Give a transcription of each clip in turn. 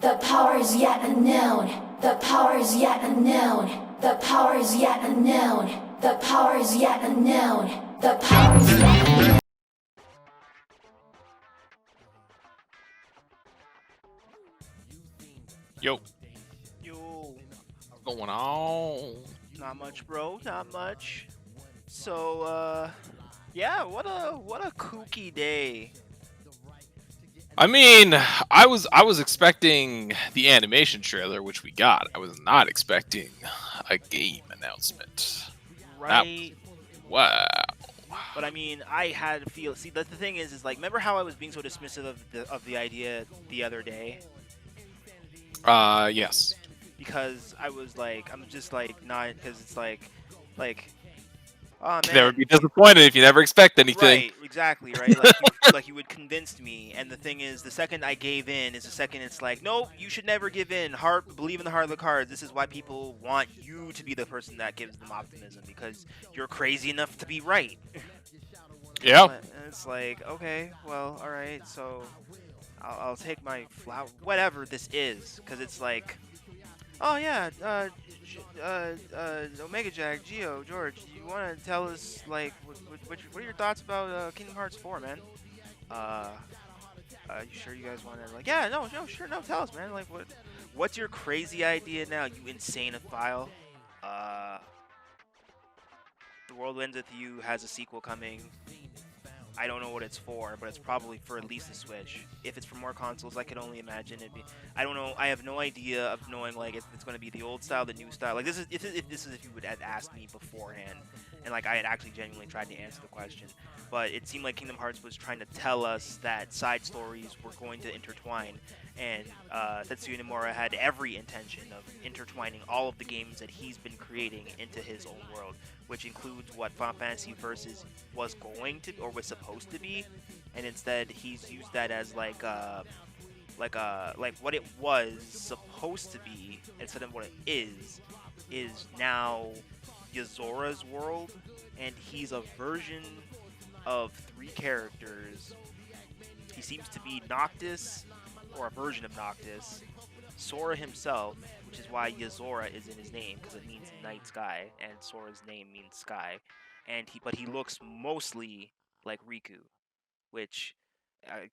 The power is yet unknown. The power is yet unknown. The power is yet unknown. The power is yet unknown. The power is yet unknown. Yo, Yo, what's going on? not much, bro. Not much. So, yeah. What a kooky day. I mean, I was expecting the animation trailer, which we got. I was not expecting a game announcement. Right. Wow. But I mean, I had a feel. See, the thing is like, remember how I was being so dismissive of the idea the other day? Yes. Because I was like, I'm just like not, because it's like, oh Never man. be disappointed if you never expect anything. Right, exactly, right? Like you would convince me, and the thing is, the second I gave in is the second it's like, nope, you should never give in. Believe in the heart of the cards. This is why people want you to be the person that gives them optimism, because you're crazy enough to be right. Yeah. And it's like, okay, well, all right, so I'll take my flower, whatever this is, because it's like, oh yeah, Omega Jack, Geo, George, you want to tell us like what are your thoughts about Kingdom Hearts 4, man? You sure you guys want to like? Yeah, no, sure, no, tell us, man. Like, what's your crazy idea now? You insane-ophile. The World Ends With You has a sequel coming. I don't know what it's for, but it's probably for at least the Switch. If it's for more consoles, I can only imagine it'd be. I don't know. I have no idea of knowing like if it's going to be the old style, the new style. Like this is if you would have asked me beforehand, and like I had actually genuinely tried to answer the question. But it seemed like Kingdom Hearts was trying to tell us that side stories were going to intertwine, and Tetsuya Nomura had every intention of intertwining all of the games that he's been creating into his own world, which includes what Final Fantasy Versus was going to or was supposed to be, and instead he's used that as like what it was supposed to be instead of what it is now Yazora's world, and he's a version of 3 characters. He seems to be Noctis, or a version of Noctis, Sora himself, which is why Yazora is in his name, because it means night sky, and Sora's name means sky. But he looks mostly like Riku, which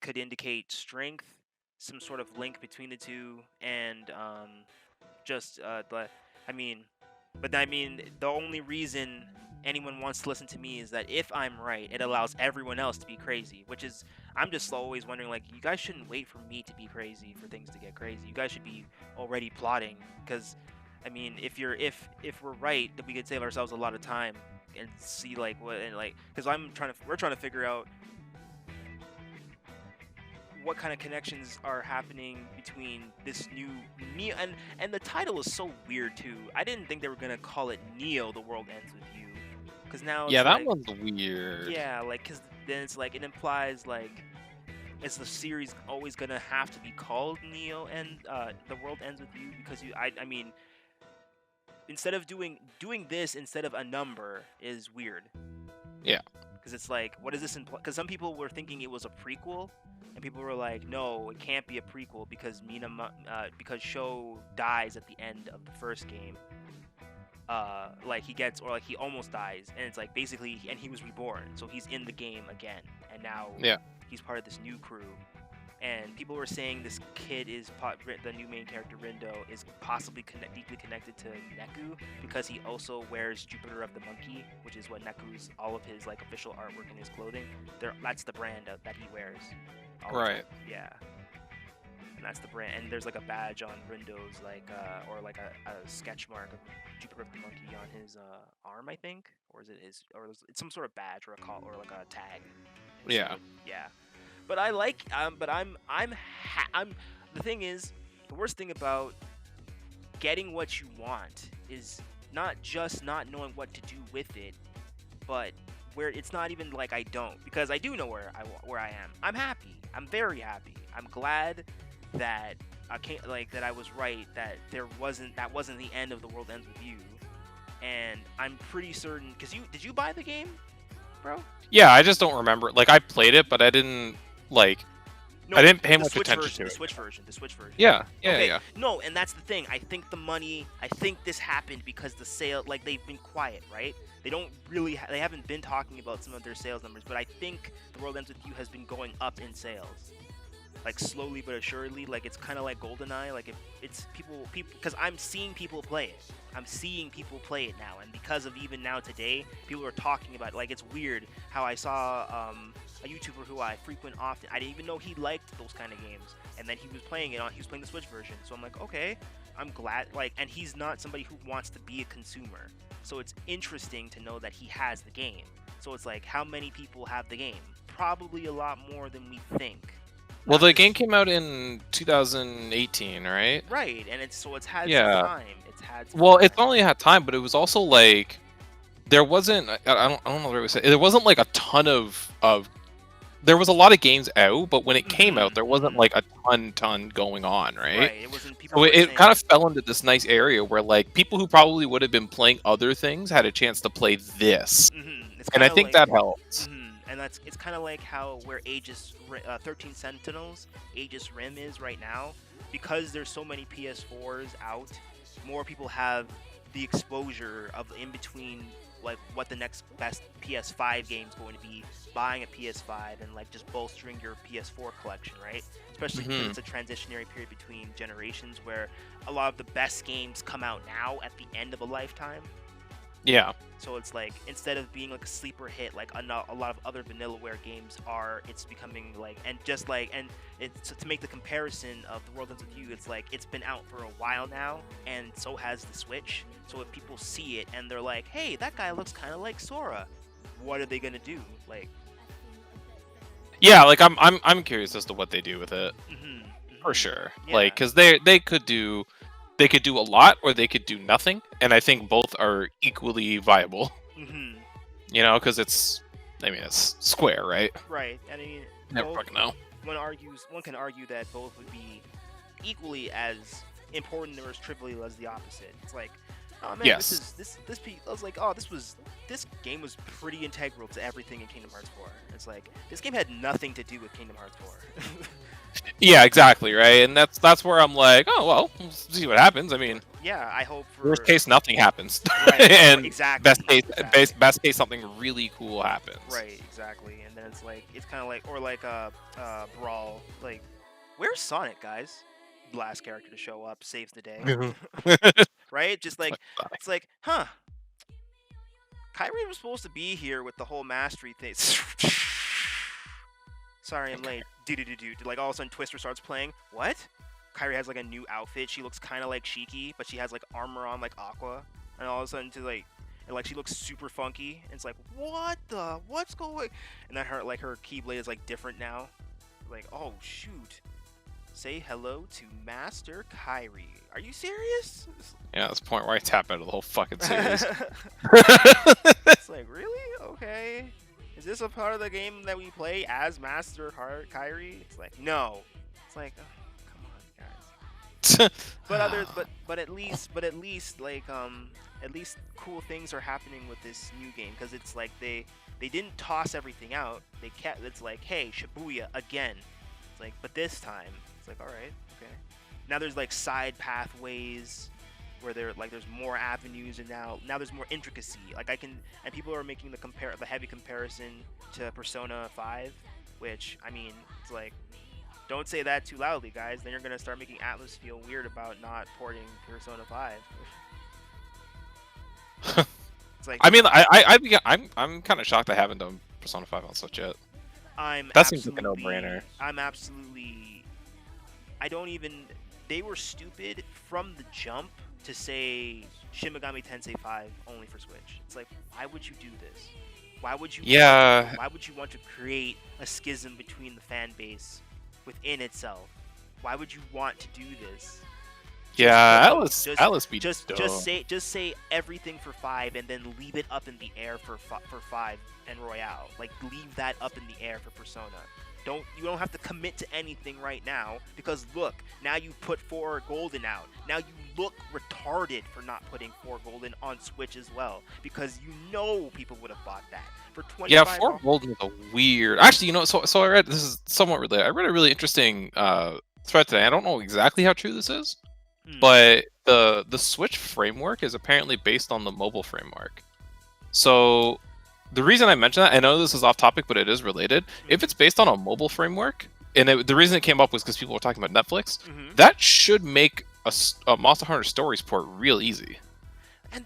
could indicate strength, some sort of link between the two, and the only reason anyone wants to listen to me is that if I'm right, it allows everyone else to be crazy, which is, I'm just always wondering, like, you guys shouldn't wait for me to be crazy for things to get crazy. You guys should be already plotting, because, I mean, if we're right, then we could save ourselves a lot of time and see, like, what, and, like, because we're trying to figure out what kind of connections are happening between this new Neo, and the title is so weird too. I didn't think they were gonna call it Neo: The World Ends With You, because now Yeah, it's that like, one's weird. yeah, like, because then it's like it implies like, is the series always gonna have to be called Neo and The World Ends With You? Because I mean, instead of doing this instead of a number is weird. Yeah. Because it's like, what does this imply? Because some people were thinking it was a prequel, and people were like, no, it can't be a prequel because because Sho dies at the end of the first game. Like he almost dies, and it's like basically, and he was reborn, so he's in the game again, and now he's part of this new crew. And people were saying this kid is the new main character, Rindo, is possibly deeply connected to Neku because he also wears Jupiter of the Monkey, which is what Neku's, all of his like official artwork in his clothing. That's the brand that he wears. Right. Yeah. And that's the brand. And there's like a badge on Rindo's, like or like a sketch mark of Jupiter of the Monkey on his arm, I think, or is it it's some sort of badge or a call or like a tag. Yeah. Yeah. But I like, but I'm. The thing is, the worst thing about getting what you want is not just not knowing what to do with it, but where it's not even like I don't, because I do know where I am. I'm happy. I'm very happy. I'm glad that I was right, that that wasn't the end of The World Ends With You, and I'm pretty certain, because did you buy the game, bro? Yeah, I just don't remember. Like, I played it, but I didn't like No, I didn't pay the much Switch attention version, to the it. Switch version, the Switch version. Yeah, yeah, Okay, yeah. no, and that's the thing. I think this happened because the sale, like they've been quiet, right? They don't really, they haven't been talking about some of their sales numbers, but I think The World Ends With You has been going up in sales, like slowly but assuredly. Like it's kind of like GoldenEye. Like if it's people, because I'm seeing people play it. I'm seeing people play it now, and because of even now today, people are talking about it. Like it's weird how I saw a YouTuber who I frequent often. I didn't even know he liked those kind of games, and then he was playing it on. He was playing the Switch version, so I'm like, okay, I'm glad. Like, and he's not somebody who wants to be a consumer, so it's interesting to know that he has the game. So it's like, how many people have the game? Probably a lot more than we think. Well, Not the just- game came out in 2018, right? right, and it's had Yeah. some time. It's had some Well, time. it's only had time, but it was also like there wasn't. I don't know what I would say. There wasn't like a ton of. There was a lot of games out, but when it came out, there wasn't like a ton going on, right? Right, it wasn't people. So were it saying- kind of fell into this nice area where like people who probably would have been playing other things had a chance to play this, It's and I kinda think like, that helps. And it's kind of like how where 13 Sentinels, Aegis Rim is right now, because there's so many PS4s out. More people have the exposure of in between, like what the next best PS5 game is going to be, buying a PS5 and like just bolstering your PS4 collection, right? Especially because it's a transitionary period between generations where a lot of the best games come out now at the end of a lifetime. Yeah. So it's like, instead of being like a sleeper hit like a lot of other vanillaware games are, it's becoming like, and just like, and it's to make the comparison of The World Ends With You, it's like it's been out for a while now, and so has the Switch. So if people see it and they're like, hey, that guy looks kind of like Sora, what are they gonna do? Like, Yeah, like I'm curious as to what they do with it for sure. Yeah. Like, because they could do a lot or they could do nothing, and I think both are equally viable. You know, because it's Square, right? Right. I mean, Never both- fucking know. one can argue that both would be equally as important or as trivial as the opposite. It's like, oh man, Yes. I was like, oh, this game was pretty integral to everything in Kingdom Hearts 4. It's like, this game had nothing to do with Kingdom Hearts 4. Yeah, exactly, right. And that's where I'm like, oh well, we'll see what happens. I mean, Yeah, I hope for worst case, nothing happens, Right, and exactly, exactly. best case, something really cool happens. Right, exactly. And then it's like, it's kind of like, or like Brawl. Like, where's Sonic, guys? Last character to show up, saves the day. Right? Just like, it's like, huh? Kyrie was supposed to be here with the whole mastery thing. Sorry, I'm late. Do. Like all of a sudden, Twister starts playing. What? Kyrie has like a new outfit. She looks kind of like Shiki, but she has like armor on like Aqua. And all of a sudden, she looks super funky. And it's like, what's going? And then her keyblade is like different now. Like, oh shoot. Say hello to Master Kyrie. Are you serious? Yeah, that's the point where I tap out of the whole fucking series. It's like, really? Okay. Is this a part of the game that we play as Master Kyrie? It's like, no. It's like, oh, come on, guys. But at least like at least cool things are happening with this new game, because it's like they didn't toss everything out. They kept, it's like, hey, Shibuya again. It's like, but this time it's like, all right, okay. Now there's like side pathways where there's more avenues, and now there's more intricacy. Like and people are making the heavy comparison to Persona 5, which, I mean, it's like, don't say that too loudly, guys. Then you're gonna start making Atlas feel weird about not porting Persona 5. It's like, I mean, I'm kind of shocked I haven't done Persona 5 on Switch yet. That seems like a no-brainer. They were stupid from the jump to say Shin Megami Tensei 5 only for Switch. It's like, why would you do this? Why would you want to create a schism between the fan base within itself? Why would you want to do this? Yeah, Atlas be just say everything for 5 and then leave it up in the air for 5 and Royale. Like, leave that up in the air for Persona. You don't have to commit to anything right now, because look, now you put 4 Golden out. Now you look retarded for not putting 4 Golden on Switch as well, because you know people would have bought that for 25. Yeah, 4 Golden is a weird. Actually, so I read, this is somewhat related. I read a really interesting thread today. I don't know exactly how true this is, but the Switch framework is apparently based on the mobile framework. So the reason I mention that, I know this is off topic, but it is related. If it's based on a mobile framework, and the reason it came up was because people were talking about Netflix, that should make a Monster Hunter Stories port real easy. And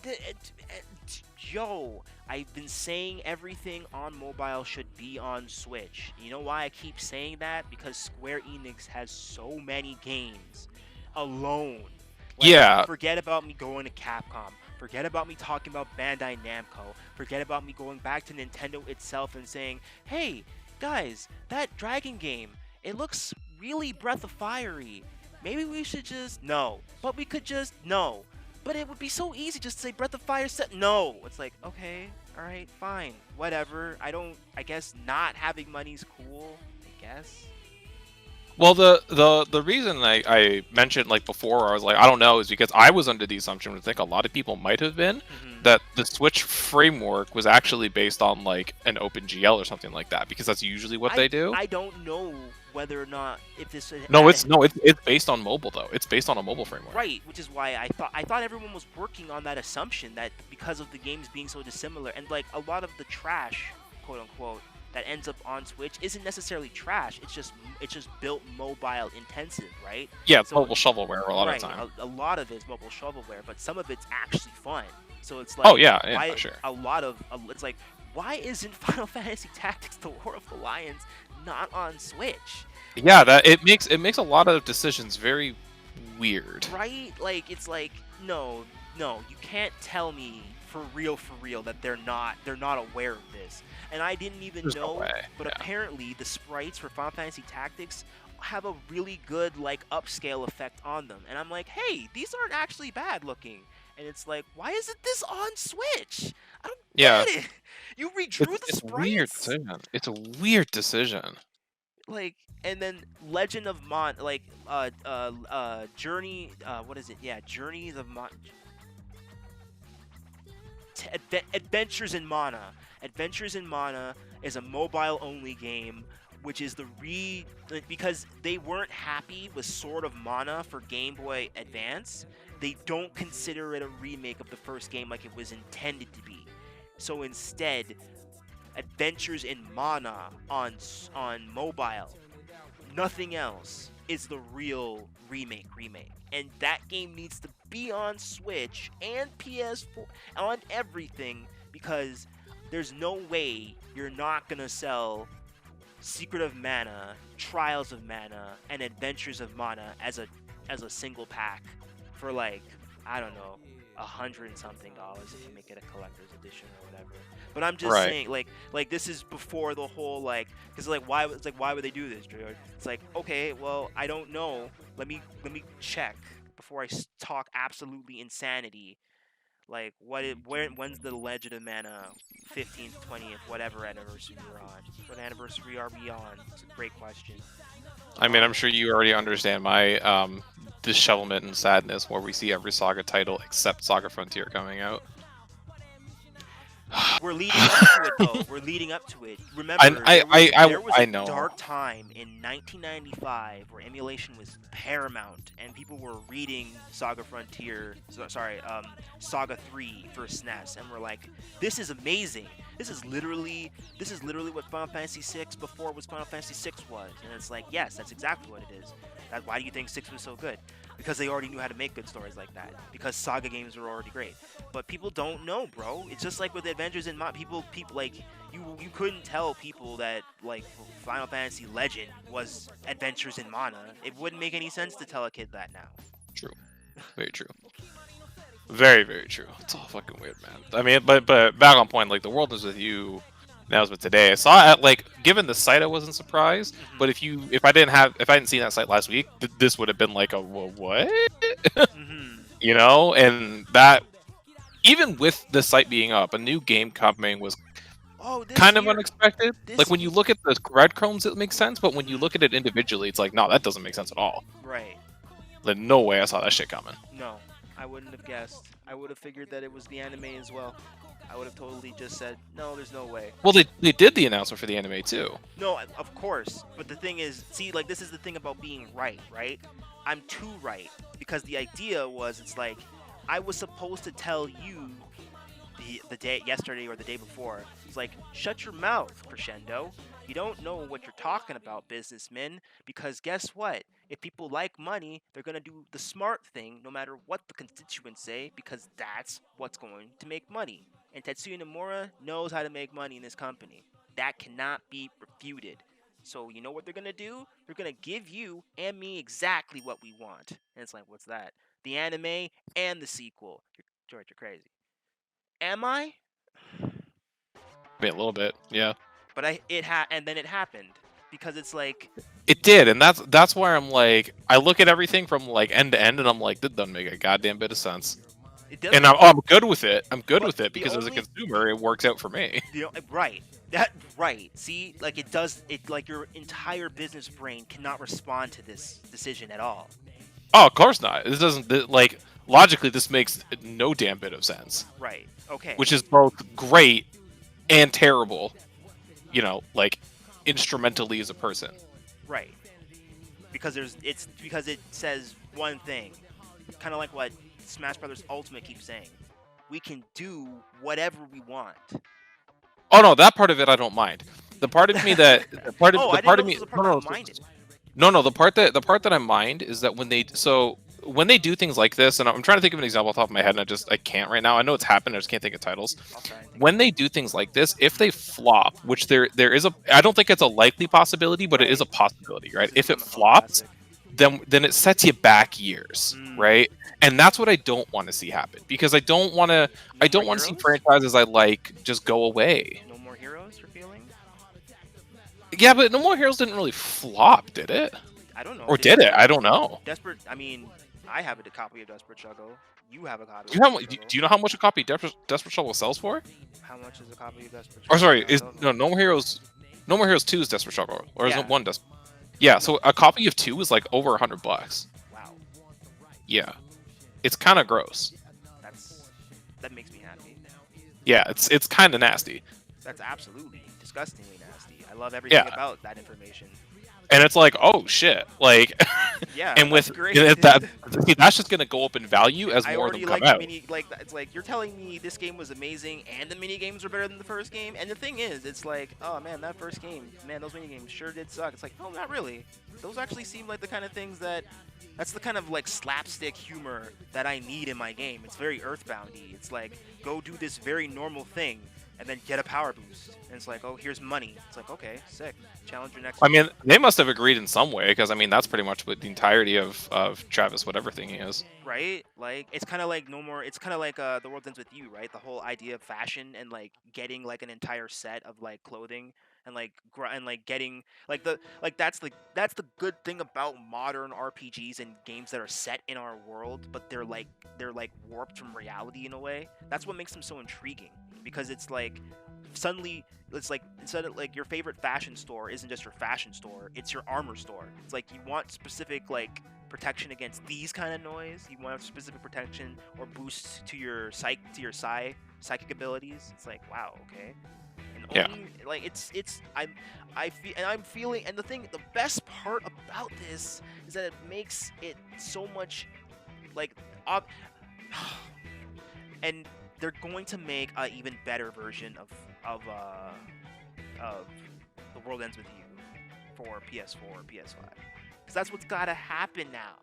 yo, I've been saying everything on mobile should be on Switch. You know why I keep saying that? Because Square Enix has so many games alone. Like, yeah. Forget about me going to Capcom. Forget about me talking about Bandai Namco. Forget about me going back to Nintendo itself and saying, hey, guys, that Dragon game, it looks really Breath of Fire-y. Maybe we should just... No. But we could just... No. But it would be so easy just to say Breath of Fire set... No. It's like, okay, alright, fine. Whatever. I guess not having money's cool. I guess. Well, the reason I mentioned like before, I was like, I don't know, is because I was under the assumption, which I think a lot of people might have been, that the Switch framework was actually based on like an OpenGL or something like that, because that's usually what they do. I don't know whether or not if this. It's based on mobile though. It's based on a mobile framework. Right, which is why I thought everyone was working on that assumption that because of the games being so dissimilar, and like a lot of the trash, quote unquote, that ends up on Switch isn't necessarily trash. It's just built mobile intensive, right? Yeah, it's mobile shovelware a lot of the time. A lot of it's mobile shovelware, but some of it's actually fun. So it's like, for sure. It's like, why isn't Final Fantasy Tactics: The War of the Lions not on Switch? Yeah, that it makes a lot of decisions very weird. Right? Like, it's like, no, you can't tell me for real that they're not aware of this. And I didn't even know, but apparently the sprites for Final Fantasy Tactics have a really good like upscale effect on them. And I'm like, hey, these aren't actually bad looking. And it's like, why isn't this on Switch? I don't get it. You redrew the sprites. It's a weird decision. Like, and then Legend of Journey, what is it? Yeah, Journeys of Adventures in Mana. Adventures in Mana is a mobile-only game, which is because they weren't happy with Sword of Mana for Game Boy Advance. They don't consider it a remake of the first game like it was intended to be. So instead, Adventures in Mana on mobile, nothing else, is the real remake. And that game needs to be on Switch and PS4, on everything, because there's no way you're not gonna sell Secret of Mana, Trials of Mana, and Adventures of Mana as a single pack for like, I don't know, $100 and something if you make it a collector's edition or whatever. But I'm just saying, like this is before the whole like, because like why would they do this, George? It's like, okay, well, I don't know. Let me check before I talk absolutely insanity. Like, when's the Legend of Mana 15th, 20th, whatever anniversary we're on? What anniversary are we on? It's a great question. I mean, I'm sure you already understand my dishevelment and sadness where we see every Saga title except Saga Frontier coming out. We're leading up to it, though. We're leading up to it. Remember, there was a dark time in 1995 where emulation was paramount, and people were reading Saga 3 for SNES, and we're like, "This is amazing. This is literally what Final Fantasy 6 before was Final Fantasy 6 was." And it's like, yes, that's exactly what it is. Why do you think 6 was so good? Because they already knew how to make good stories like that. Because Saga games were already great. But people don't know, bro. It's just like with Adventures in Mana. People like you couldn't tell people that like Final Fantasy Legend was Adventures in Mana. It wouldn't make any sense to tell a kid that now. True. Very true. Very, very true. It's all fucking weird, man. I mean, but back on point, like the world is with you. Announcement today. I saw it, like, given the site, I wasn't surprised. But if I didn't see that site last week, this would have been like a what? You know, and that even with the site being up, a new game coming was oh, this kind of year, unexpected. Like this when you year. look at the breadcrumbs, it makes sense, but when you look at it individually, it's like, no, that doesn't make sense at all. Right. Like, no way I saw that shit coming. No, I wouldn't have guessed. I would have figured that it was the anime as well. I would have totally just said, no, there's no way. Well, they did the announcement for the anime too. No, of course. But the thing is, see, like, this is the thing about being right, right? I'm too right. Because the idea was, it's like, I was supposed to tell you the day, yesterday or the day before. It's like, shut your mouth, Crescendo. You don't know what you're talking about, businessmen. Because guess what? If people like money, they're going to do the smart thing no matter what the constituents say, because that's what's going to make money. And Tetsuya Nomura knows how to make money in this company. That cannot be refuted. So you know what they're gonna do? They're gonna give you and me exactly what we want. And it's like, what's that? The anime and the sequel. George, you're crazy. Am I? I mean, a little bit, yeah. But and then it happened because it's like It did, and that's why I'm like, I look at everything from like end to end, and I'm like, that doesn't make a goddamn bit of sense. it doesn't. And I'm good with it. I'm good But with it the because as a only- consumer, it works out for me. Right. That right. See, like it does. It like your entire business brain cannot respond to this decision at all. Oh, of course not. This doesn't like logically. This makes no damn bit of sense. Right. Okay. Which is both great and terrible. You know, like instrumentally as a person. Right. Because it's because it says one thing, kind of like what Smash Brothers Ultimate keeps saying. We can do whatever we want. Oh no, that part of it I don't mind. The part of me that the part of Oh, the I part didn't of know me this was a part no, that no, minded. no, the part that I mind is that when they do things like this, and I'm trying to think of an example off the top of my head, and I can't right now. I know it's happened, I just can't think of titles. I'll try and think. When they do things like this, if they flop, which there is a, I don't think it's a likely possibility, but it is a possibility, right? This If it is a flops, classic. then it sets you back years, right? And that's what I don't want to see happen because I don't want to more see heroes? franchises I like just go away. No more heroes. You're feeling? Yeah, but No More Heroes didn't really flop, did it? I don't know. Or did it? I don't know. Desperate. I mean, I have a copy of Desperate Struggle. You have a copy. Do you, of have, Desperate do you know how much a copy of Desperate Struggle sells for? How much is a copy of Desperate Or Struggle? sorry, I is don't know. No More Heroes 2 is Desperate Struggle, or is Yeah. it one Desperate? Yeah, so a copy of 2 is like over $100. Wow. Yeah, it's kind of gross. That makes me happy. Yeah, it's kind of nasty, That's absolutely disgustingly nasty. I love everything Yeah. about that information. and it's like, oh shit, like, Yeah, and with that's great. that's just gonna go up in value as I more of them already come like out. mini like it's like you're telling me this game was amazing and the mini games were better than the first game. And the thing is, it's like, oh man, that first game, man, those mini games sure did suck. It's like, no, not really. Those actually seem like the kind of things that's the kind of like slapstick humor that I need in my game. It's very Earthboundy. It's like go do this very normal thing and then get a power boost. And it's like, oh, here's money. It's like, okay, sick. Challenge your next. I mean, they must have agreed in some way because I mean that's pretty much what the entirety of Travis whatever thing he is. Right? Like it's kind of like no more. It's kind of like The World Ends with You, right? The whole idea of fashion and like getting like an entire set of like clothing and like getting like that's the good thing about modern RPGs and games that are set in our world, but they're like warped from reality in a way. That's what makes them so intriguing because it's like suddenly it's like instead of like your favorite fashion store isn't just your fashion store, it's your armor store. It's like you want specific like protection against these kind of noise, you want specific protection or boosts to your psychic abilities. It's like, wow, okay. And Yeah. only, like I'm feeling, and the best part about this is that it makes it so much like and they're going to make an even better version of The World Ends with You for PS4 or PS5, because that's what's gotta happen now.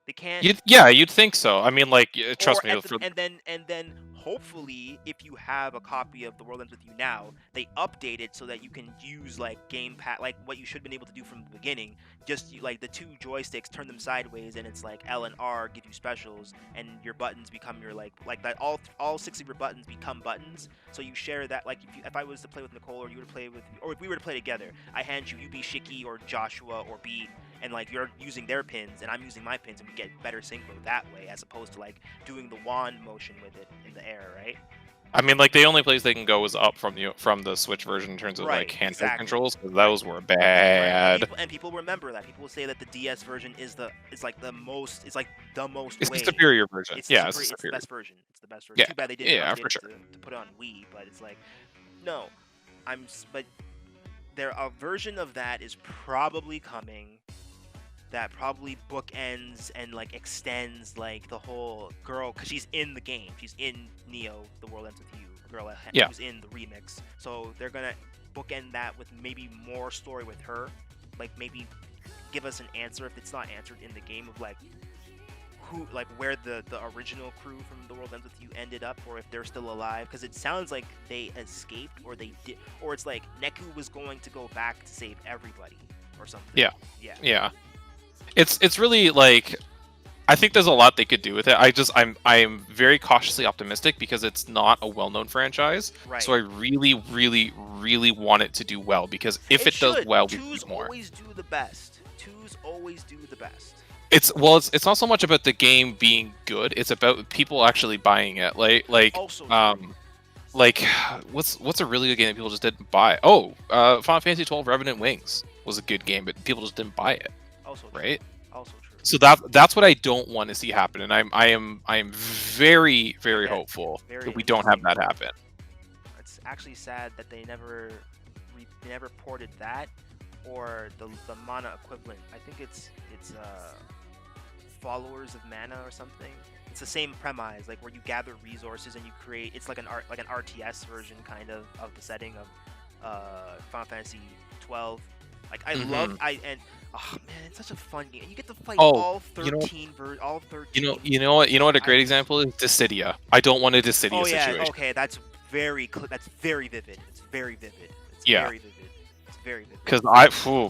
They can't. You'd think so. I mean, like, trust Or me. and then hopefully, if you have a copy of The World Ends with You now, they update it so that you can use like gamepad, like what you should have been able to do from the beginning. Just like the two joysticks, turn them sideways, and it's like L and R give you specials, and your buttons become your like that. All 6 of your buttons become buttons. So you share that. Like if I was to play with Nicole, or you were to play with, or if we were to play together, I hand you be Shiki or Joshua or Beat, and like you're using their pins and I'm using my pins, and we get better synchro that way, as opposed to like doing the wand motion with it in the air, right? I mean, like the only place they can go is up from the Switch version in terms of Right, like handheld exactly. controls, 'cause Right. those were bad. And people remember that. People say that the DS version is like the most It's the way. superior version. Yeah, it's the It's the superior. best version. It's the best version. Yeah, Too bad they didn't yeah, update for it sure. to put it on Wii, but it's like, no, but there a version of that is probably coming that probably bookends and like extends like the whole girl, because she's in the game. She's in Neo, The World Ends With You. The girl Yeah. who's in the remix. So they're gonna bookend that with maybe more story with her. Like maybe give us an answer if it's not answered in the game of like who, like where the original crew from The World Ends With You ended up, or if they're still alive. Because it sounds like they escaped, or they did, or it's like Neku was going to go back to save everybody or something. Yeah. Yeah. Yeah. It's really like I think there's a lot they could do with it. I'm very cautiously optimistic because it's not a well-known franchise. Right. So I really, really, really want it to do well, because if it does well, we Twos need more. always do the best. Twos always do the best. It's not so much about the game being good. It's about people actually buying it. Also Like what's a really good game that people just didn't buy? Oh, Final Fantasy 12 Revenant Wings was a good game, but people just didn't buy it. also true. Right? Also true. So that's what I don't want to see happen, and I am very, very Okay. hopeful Very that we don't have that happen. It's actually sad that they never ported that or the mana equivalent. I think it's Followers of Mana or something. It's the same premise, like where you gather resources and you create. It's like an RTS version kind of the setting of Final Fantasy 12. Like I love oh man, it's such a fun game. You get to fight all 13 all 13. You know what a great example is? Dissidia. I don't want a Dissidia situation. Okay, that's very vivid. It's very vivid. It's very vivid. It's very vivid. Because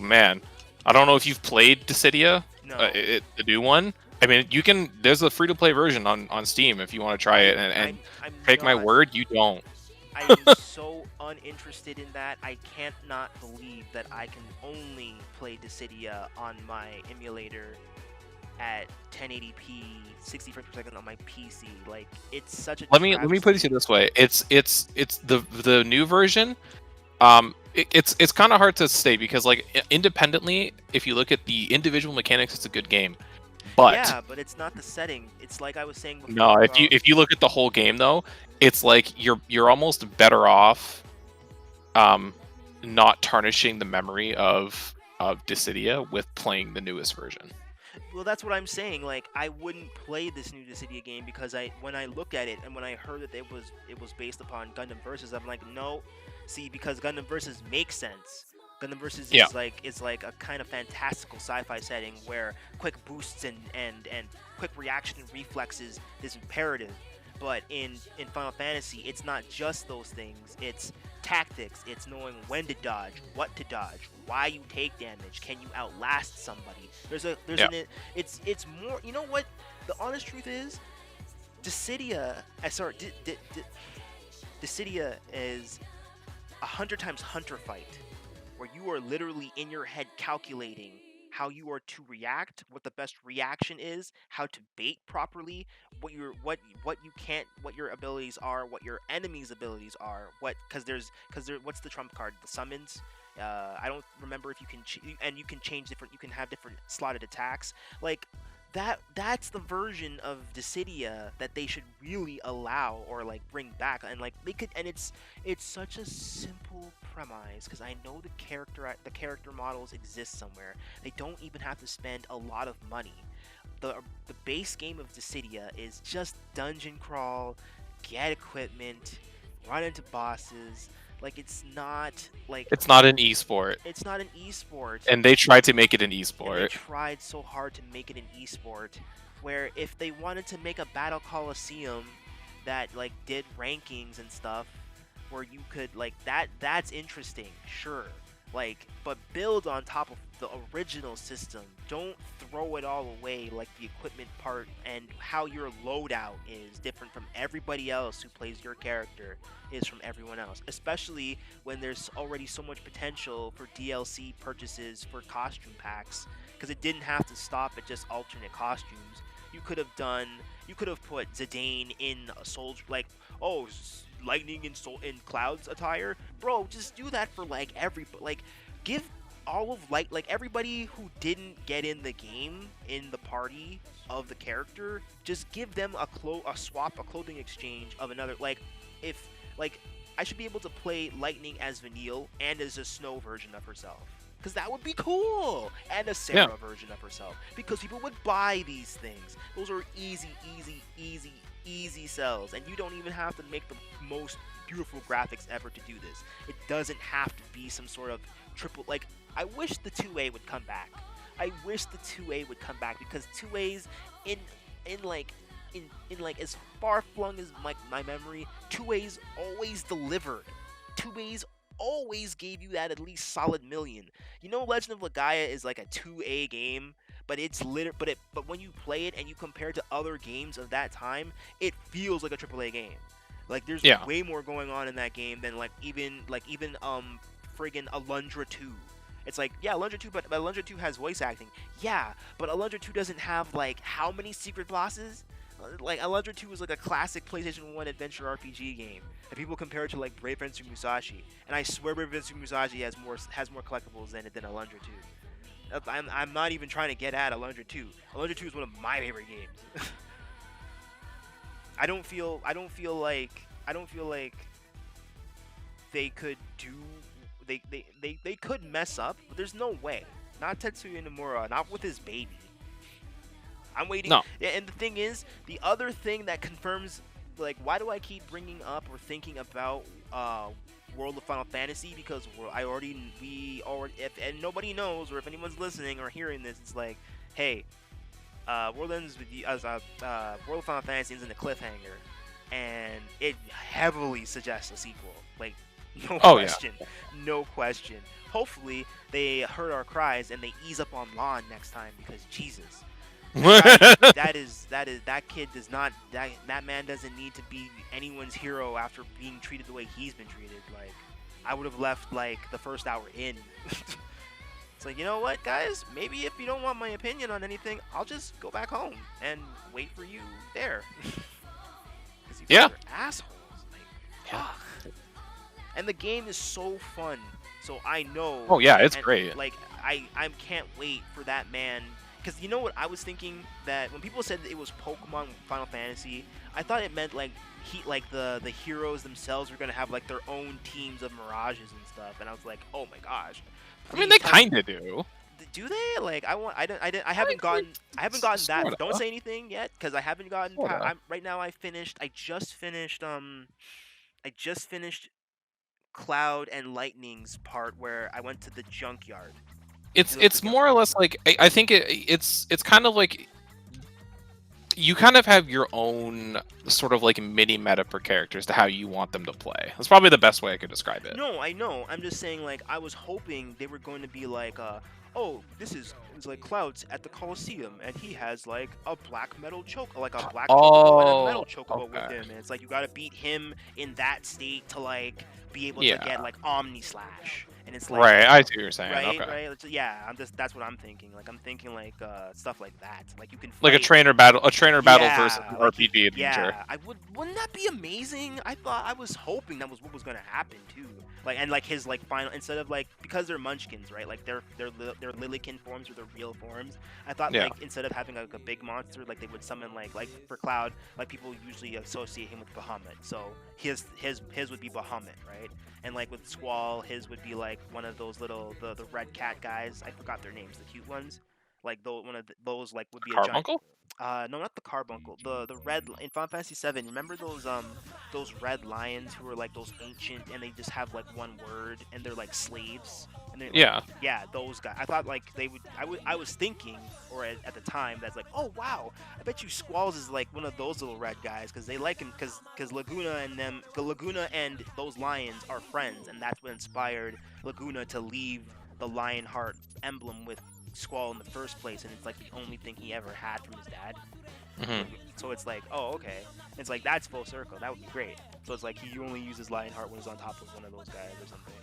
man, I don't know if you've played Dissidia, No. The new one. I mean, you can. There's a free-to-play version on Steam if you want to try it, and take my word, you don't. I'm so uninterested in that. I can't not believe that I can only play Dissidia on my emulator at 1080p, 60 frames per second on my PC. Like, it's such a. Let me put it to you this way. It's the new version. It's kind of hard to say because like independently, if you look at the individual mechanics, it's a good game. But yeah, but it's not the setting. It's like I was saying before. No, if you look at the whole game though, it's like you're almost better off not tarnishing the memory of Dissidia with playing the newest version. Well, that's what I'm saying. Like, I wouldn't play this new Dissidia game because when I look at it and when I heard that it was based upon Gundam Versus, I'm like, no. See, because Gundam Versus makes sense. Gundam Versus is like a kind of fantastical sci-fi setting where quick boosts and quick reaction and reflexes is imperative. But in Final Fantasy, it's not just those things. It's tactics. It's knowing when to dodge, what to dodge, why you take damage, can you outlast somebody. It's more. You know what? The honest truth is, Dissidia. Dissidia is 100 times Hunter Fight, where you are literally in your head calculating how you are to react, what the best reaction is, how to bait properly, what your abilities are, what your enemy's abilities are, what's the trump card? The summons. I don't remember if you can and you can change different. You can have different slotted attacks. Like that's the version of Dissidia that they should really allow or like bring back, and like they could. And it's such a simple premise because I know the character models exist somewhere. They don't even have to spend a lot of money. The base game of Dissidia is just dungeon crawl, get equipment, run into bosses. Like it's not an esport. It's not an esport. And they tried to make it an esport. And they tried so hard to make it an esport, where if they wanted to make a battle coliseum that like did rankings and stuff, where you could like that's interesting, sure. Like, but build on top of the original system. Don't throw it all away like the equipment part and how your loadout is different from everybody else who plays your character is from everyone else. Especially when there's already so much potential for DLC purchases for costume packs. Because it didn't have to stop at just alternate costumes. You could have put Zidane in a soldier, like, oh, lightning in Cloud's attire, bro. Just do that for like give all of like everybody who didn't get in the game in the party of the character, just give them a clothing exchange of another. Like if like I should be able to play Lightning as Vanille and as a Snow version of herself. Because that would be cool! And a Sarah version of herself. Because people would buy these things. Those are easy sells. And you don't even have to make the most beautiful graphics ever to do this. It doesn't have to be some sort of triple... Like, I wish the 2A would come back. I wish the 2A would come back. Because 2As, in as far flung as my memory, 2As always delivered. 2As always gave you that at least solid million. You know, Legend of Legaia is like a 2A game, but it's but when you play it and you compare it to other games of that time, it feels like a AAA game. Like there's way more going on in that game than even friggin' Alundra 2. It's like, yeah, Alundra 2, but Alundra 2 has voice acting. Yeah, but Alundra 2 doesn't have like how many secret bosses? Like Alundra 2 is like a classic PlayStation 1 adventure RPG game that people compare it to like Brave Fencer Musashi, and I swear Brave Fencer Musashi has more collectibles than Alundra 2. I'm not even trying to get at Alundra 2. Alundra 2 is one of my favorite games. I don't feel like they could do they could mess up, but there's no way. Not Tetsuya Nomura, not with his baby. I'm waiting. No. And the thing is, the other thing that confirms, like, why do I keep bringing up or thinking about World of Final Fantasy? Because if nobody knows, or if anyone's listening or hearing this, it's like, hey, World of Final Fantasy ends in a cliffhanger, and it heavily suggests a sequel. Like, no question. Hopefully, they heard our cries and they ease up on Lon next time, because Jesus. that kid does not that man doesn't need to be anyone's hero after being treated the way he's been treated. Like, I would have left like the first hour in. It's like, you know what, guys, maybe if you don't want my opinion on anything, I'll just go back home and wait for you there. Because you guys are assholes. Like, ugh. And the game is so fun, so I know. Oh yeah, it's great. Like I can't wait for that man. Because you know what I was thinking, that when people said that it was Pokemon Final Fantasy, I thought it meant like the heroes themselves were gonna have like their own teams of mirages and stuff, and I was like, oh my gosh. I mean, they kind of do. Do they? Like, I haven't gotten that. Don't say anything yet, because I haven't gotten. Right now, I just finished Cloud and Lightning's part where I went to the junkyard. It's more or less like I think it's kind of like you kind of have your own sort of like mini meta per characters to how you want them to play. That's probably the best way I could describe it. No, I know. I'm just saying, like, I was hoping they were going to be like, it's like Cloud's at the Coliseum, and he has like a black metal chocobo with him, and it's like you gotta beat him in that state to like be able to get like Omni Slash. And it's like, right, I see what you're saying. Right, okay. Right. Yeah, that's what I'm thinking. Like, I'm thinking like stuff like that. Like, you can fight. Like a trainer battle versus an RPG adventure. Yeah, wouldn't that be amazing? I was hoping that was what was gonna happen too. Like, and like his like final, instead of like, because they're Munchkins, right? Like they're Lillikin forms or their real forms. I thought like instead of having like a big monster, like they would summon like for Cloud, like people usually associate him with Bahamut. So his would be Bahamut, right? And like with Squall, his would be like one of those little the red cat guys. I forgot their names, the cute ones. Like those like would be a giant. Carbuncle? No, not the Carbuncle. The red in Final Fantasy VII. Remember those red lions who are like those ancient, and they just have like one word, and they're like slaves. And yeah, those guys. I thought like they would. I was thinking, or at the time, that's like, oh wow, I bet you Squalls is like one of those little red guys, because they like him, because Laguna and those lions are friends, and that's what inspired Laguna to leave the Lionheart emblem with Squall in the first place, and it's like the only thing he ever had from his dad. Mm-hmm. So it's like, oh, okay. It's like, that's full circle. That would be great. So it's like he only uses Lionheart when he's on top of one of those guys or something.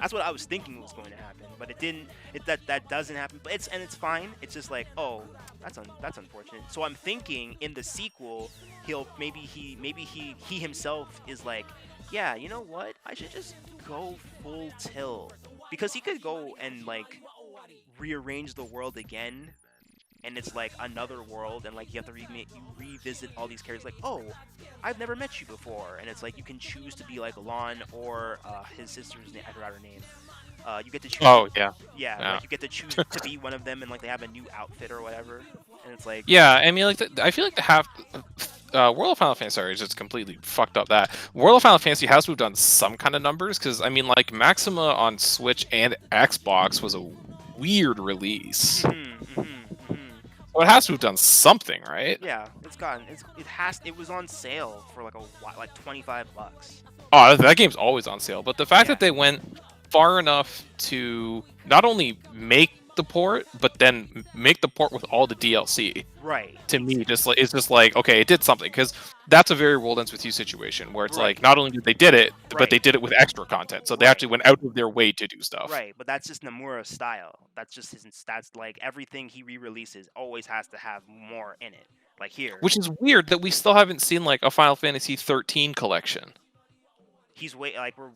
That's what I was thinking was going to happen, but it didn't. That doesn't happen. But it's fine. It's just like, oh, that's unfortunate. So I'm thinking in the sequel, he himself is like yeah, you know what? I should just go full tilt because he could go and like rearrange the world again, and it's like another world, and like you have to revisit all these characters. Like, oh, I've never met you before, and it's like you can choose to be like Lon or his sister's name. I forgot her name. You get to choose. Oh yeah, Yeah, yeah, like you get to choose to be one of them, and like they have a new outfit or whatever, and it's like, yeah. I mean, like I feel like the half World of Final Fantasy sorry, is just completely fucked up. That World of Final Fantasy has moved on some kind of numbers because I mean, like Maxima on Switch and Xbox was a weird release, so it has to have done something, right? yeah, it was on sale for like a like $25. Oh, that game's always on sale. But the fact Yeah. that they went far enough to not only make the port, but then make the port with all the DLC, Right. to me, just like it's just like okay, it did something because that's a very World Ends With You situation where it's like Right. not only did they did it, but Right. they did it with extra content, so they Right. actually went out of their way to do stuff. Right, but that's just Nomura's style. That's just his. That's like everything he re-releases always has to have more in it. Like here, Which is weird that we still haven't seen like a Final Fantasy 13 collection.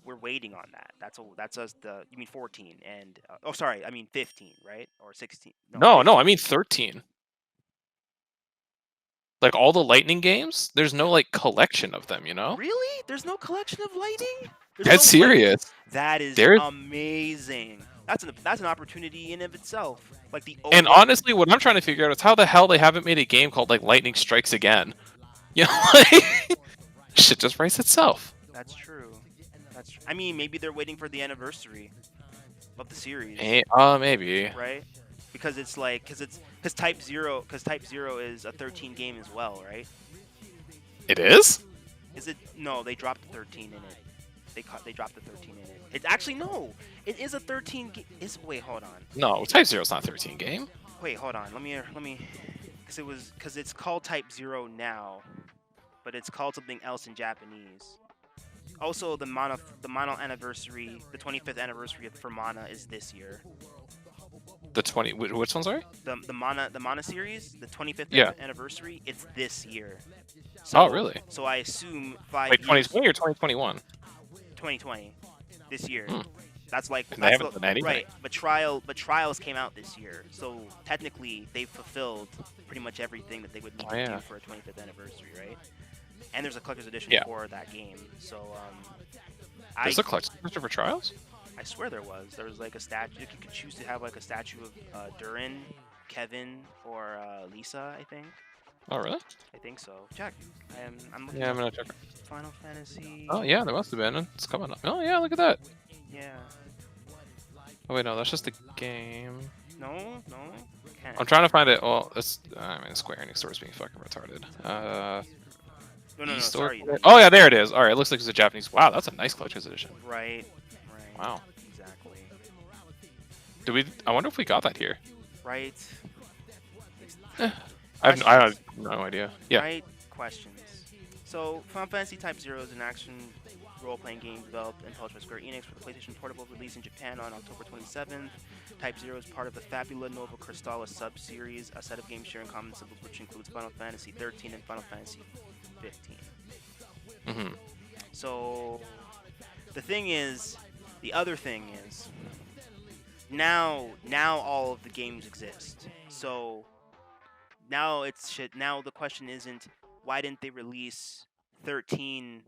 we're waiting on that. That's us. You mean 14 and oh sorry, I mean 15, right? Or 16? No, 15. I mean 13. Like all the Lightning games, there's no like collection of them, you know? Really? There's no collection of Lightning? There's That's serious. That is There's amazing. That's an opportunity in of itself. Like the and only honestly, what I'm trying to figure out is how the hell they haven't made a game called like Lightning Strikes Again. You know, like shit just writes itself. That's true. I mean, maybe they're waiting for the anniversary of the series. Maybe. Right? Because it's like because Type 0 is a 13 game as well, right? It is? Is it? No, they dropped the 13 in it. They dropped the 13 in it. It's actually no. It is a 13 wait, hold on. No, Type 0's not a 13 game. Wait, hold on. Let me because it's called Type 0 now, but it's called something else in Japanese. Also, the Mono anniversary, the 25th anniversary for Mana is this year. The 20 which one, sorry? The Mana series, the 25th Yeah. anniversary, it's this year. Oh, really? So I assume 5 Wait, years. 2020 or 2021? 2020, this year. Hmm. That's like And they haven't done anything. right. But Trials came out this year, so technically they've fulfilled pretty much everything that they would need to do for a 25th anniversary, right? And there's a collector's edition for that game, so There's a collector's edition for Trials? I swear there was. There was like a statue. You could choose to have like a statue of Durin, Kevin, or Lisa. I think. Oh, really? I think so. Check. I'm looking. Yeah, I'm gonna check. Final Fantasy. Oh, yeah, there must have been. It's coming up. Oh, yeah, look at that. Yeah. Oh, wait, no, that's just the game. No. Can't. I'm trying to find it. Well, I mean, Square Enix Store's being fucking retarded. No. Store- Sorry. Oh, yeah, there it is. All right, it looks like it's a Japanese. Wow, that's a nice collector's edition. Right. Wow. Exactly. I wonder if we got that here. Right. I have no idea. Yeah. Right. Questions. So, Final Fantasy Type 0 is an action role-playing game developed and published by Square Enix for the PlayStation Portable, release in Japan on October 27th. Type 0 is part of the Fabula Nova Crystalla sub-series, a set of games sharing common symbols which includes Final Fantasy 13 and Final Fantasy 15. Mm-hmm. So, the other thing is, now all of the games exist. So, now the question isn't, why didn't they release 13?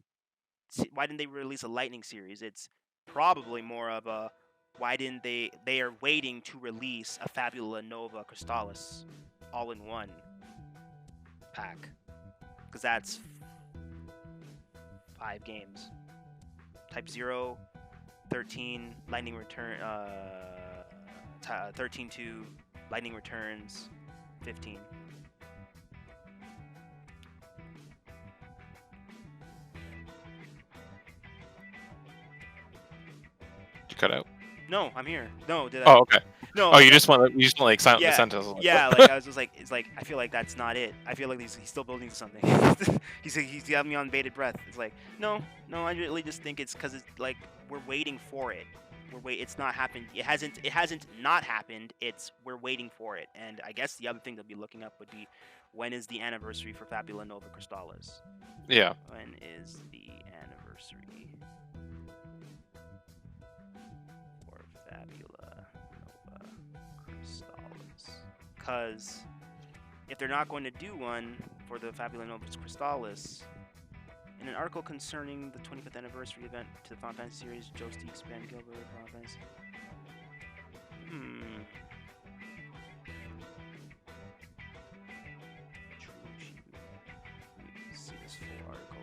Why didn't they release a Lightning series? It's probably more of a, why didn't they are waiting to release a Fabula Nova Crystallis all-in-one pack. Because that's 5 games. Type 0, 13, Lightning Return, 13-2, Lightning Returns, 15. Did you cut out? No, I'm here. No, did I? Oh, okay. No. Oh, you just want to like silent the sentence. Yeah, like I was just like, it's like I feel like that's not it. I feel like he's still building something. he's got me on bated breath. It's like no, I really just think it's because it's like we're waiting for it. It's not happened. It hasn't not happened. We're waiting for it. And I guess the other thing to be looking up would be, when is the anniversary for Fabula Nova Crystallis? Yeah. When is the anniversary anniversary for Fabula Nova Crystallis. Because if they're not going to do one for the Fabula Nova Crystallis, in an article concerning the 25th anniversary event to the Final Fantasy series, Joe Steeks, Ben Gilbert, Final Fantasy. See this full article.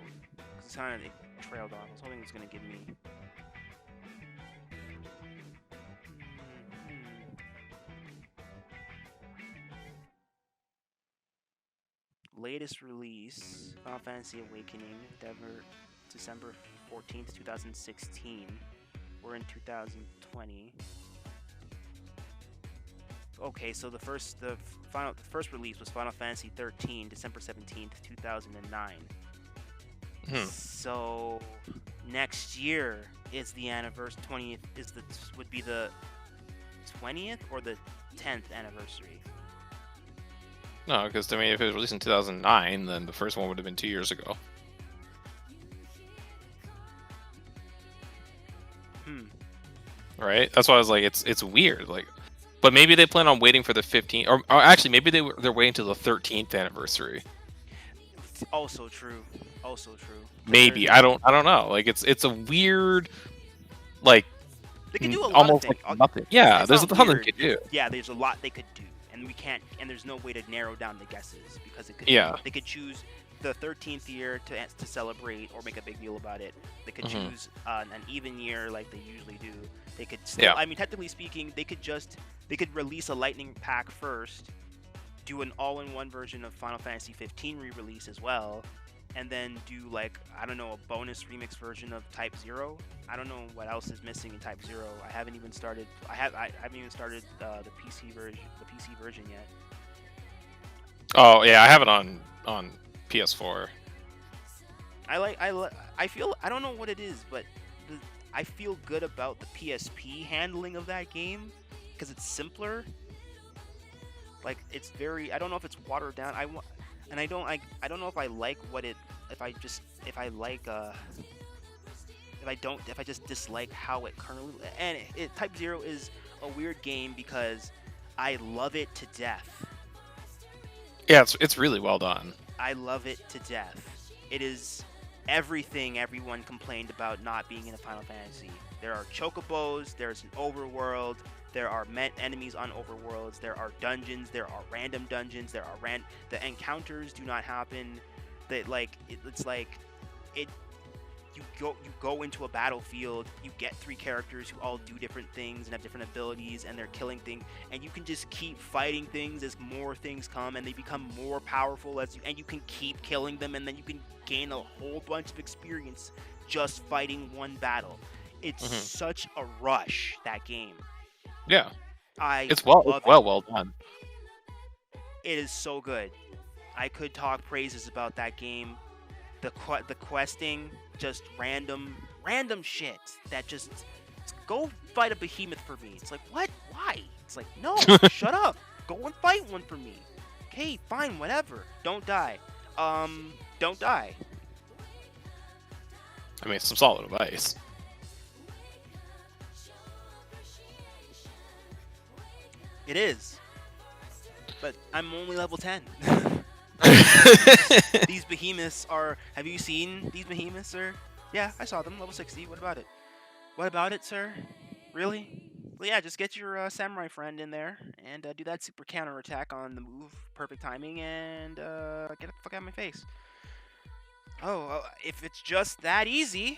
It's kind of trailed off. I was hoping it was going to give me. Latest release, Final Fantasy Awakening, December 14th, 2016. We're in 2020. Okay, so the first release was Final Fantasy 13, December 17th, 2009. So next year is the anniversary. 20th would be the 20th or the 10th anniversary. No, because I mean, if it was released in 2009, then the first one would have been 2 years ago. Right? That's why I was like, it's weird. Like, but maybe they plan on waiting for the 15th, or actually, maybe they're waiting till the 13th anniversary. Also true. Maybe I don't know. Like, it's a weird, like, they can do a lot almost of things. like nothing. Yeah, there's a ton they weird. could do. Yeah, there's a lot they could do, and we can't. And there's no way to narrow down the guesses because they could choose the 13th year to celebrate or make a big deal about it. They could choose an even year like they usually do. They could still, I mean, technically speaking, they could release a lightning pack first, do an all-in-one version of Final Fantasy 15 re-release as well, and then do, like, I don't know, a bonus remix version of Type 0. I don't know what else is missing in Type 0. I haven't even started the PC version yet. Oh yeah, I have it on PS4. I feel, I don't know what it is, but I feel good about the PSP handling of that game because it's simpler. Like, it's very, I don't know if it's watered down. I don't know if I like what it, if I just dislike how it currently, and Type 0 is a weird game because I love it to death. Yeah, it's really well done. I love it to death. It is everything everyone complained about not being in a Final Fantasy. There are chocobos, there's an overworld, there are enemies on overworlds, there are dungeons, there are random dungeons, the encounters do not happen. You go into a battlefield, you get 3 characters who all do different things and have different abilities, and they're killing things, and you can just keep fighting things as more things come, and they become more powerful and you can keep killing them, and then you can gain a whole bunch of experience just fighting one battle. It's such a rush, that game. Yeah, it's well done. It is so good. I could talk praises about that game. The questing, just random shit that just go fight a behemoth for me. It's like, what? Why? It's like, no, shut up. Go and fight one for me. Okay, fine, whatever. Don't die. Don't die. I mean, it's some solid advice. It is. But I'm only level 10. These behemoths are... Have you seen these behemoths, sir? Yeah, I saw them. Level 60. What about it? What about it, sir? Really? Well, yeah, just get your samurai friend in there and do that super counter attack on the move. Perfect timing, and get the fuck out of my face. Oh, if it's just that easy...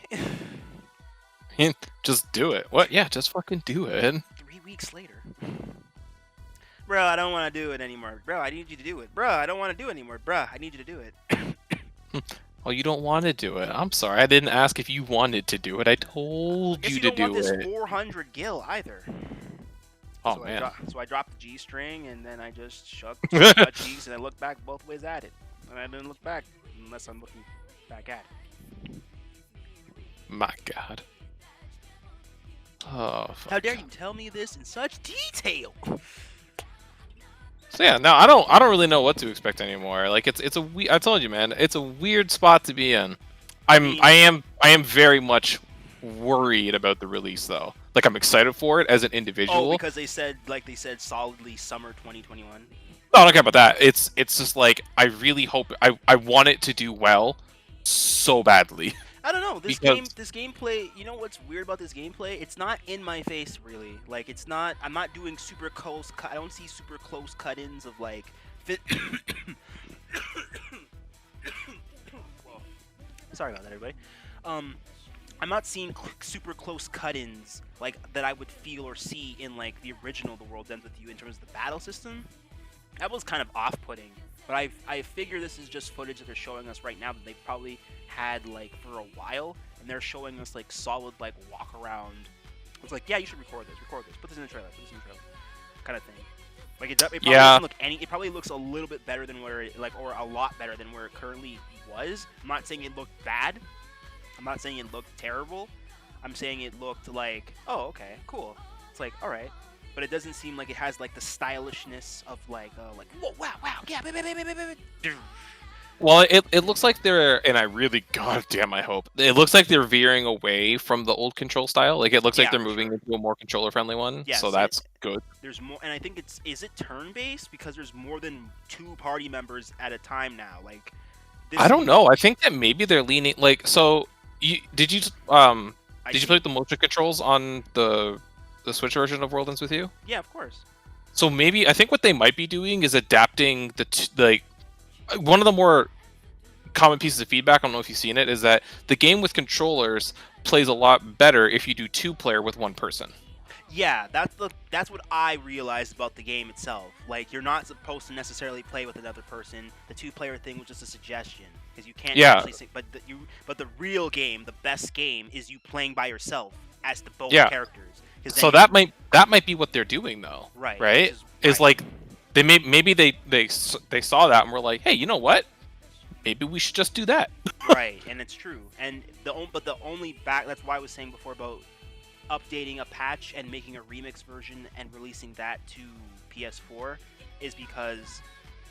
Just do it. What? Yeah, just fucking do it. 3 weeks later. Bro, I don't want to do it anymore. Bro, I need you to do it. Bro, I don't want to do it anymore. Bro, I need you to do it. Oh, you don't want to do it. I'm sorry. I didn't ask if you wanted to do it. I told you to do it. You don't want this 400 gil either. Oh, so man. So I dropped the G string, and then I just shucked my G's, and I looked back both ways at it. And I didn't look back unless I'm looking back at it. My God. Oh, fuck. How dare you tell me this in such detail? So yeah, no, I don't really know what to expect anymore. Like, I told you, man, it's a weird spot to be in. I am very much worried about the release though. Like I'm excited for it as an individual. Oh, because they said solidly summer 2021. I don't care about that. It's just like I really hope I want it to do well so badly. I don't know. This gameplay. You know what's weird about this gameplay? It's not in my face really. Like it's not. I'm not doing super close. I don't see super close cut-ins of like. Whoa. Sorry about that, everybody. I'm not seeing super close cut-ins like that I would feel or see in like the original The World Ends With You in terms of the battle system. That was kind of off-putting, but I figure this is just footage that they're showing us right now that they've probably had like for a while, and they're showing us like solid like walk around. It's like, yeah, you should record this, put this in the trailer, kind of thing. Like it probably doesn't look it probably looks a little bit better than where it or a lot better than where it currently was. I'm not saying it looked bad. I'm not saying it looked terrible. I'm saying it looked like, oh, okay, cool. It's like, all right. But it doesn't seem like it has like the stylishness of like whoa, wow, yeah. Well, it looks like they're, and I really, goddamn, I hope it looks like they're veering away from the old control style. Like it looks like they're moving into a more controller-friendly one. Yes, so that's good. There's more, and I think is it turn-based because there's more than 2 party members at a time now. Like, I don't know. I think that maybe they're leaning like so. Did you play with the motion controls on the Switch version of World Ends With You? Yeah, of course. So maybe I think what they might be doing is adapting like one of the more common pieces of feedback. I don't know if you've seen it. Is that the game with controllers plays a lot better if you do 2-player with 1 person. Yeah, that's what I realized about the game itself. Like you're not supposed to necessarily play with another person. The 2-player thing was just a suggestion because you can't actually sing. But the real game, the best game, is you playing by yourself as the both characters. So that might be what they're doing though. Right. Is like they maybe they saw that and were like, hey, you know what? Maybe we should just do that. Right, and it's true. And the only that's why I was saying before about updating a patch and making a remix version and releasing that to PS4 is because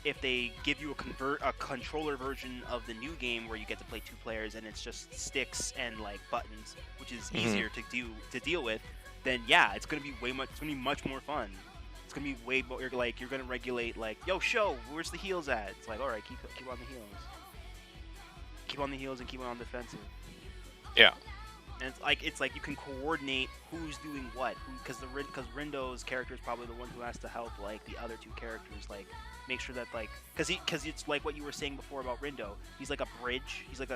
if they give you a controller version of the new game where you get to play 2 players and it's just sticks and like buttons, which is easier to deal with, then yeah, it's gonna be much more fun. It's gonna be way more like you're gonna regulate like, yo, show where's the heals at? It's like, all right, keep on the heals, and keep on defensive. Yeah. And it's like you can coordinate who's doing what, because Rindo's character is probably the one who has to help like the other 2 characters, like make sure that like because it's like what you were saying before about Rindo. He's like a bridge. He's like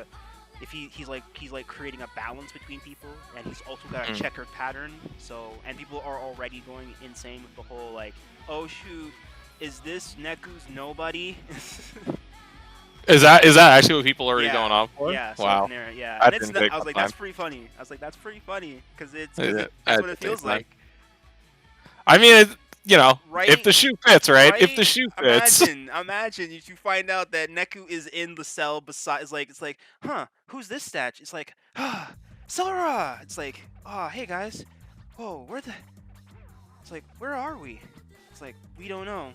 he's like creating a balance between people, and he's also got a checkered pattern. So and people are already going insane with the whole like, oh shoot, is this Neku's nobody? Is that actually what people are already going on for? Yeah. Wow. Yeah. And I was like, that's pretty funny. Because that's what it feels like. I mean, right? if the shoe fits, right? If the shoe fits. Imagine if you find out that Neku is in the cell beside. It's like, huh? Who's this statue? It's like, Sora. It's like, oh, hey guys. Whoa, It's like, where are we? It's like, we don't know.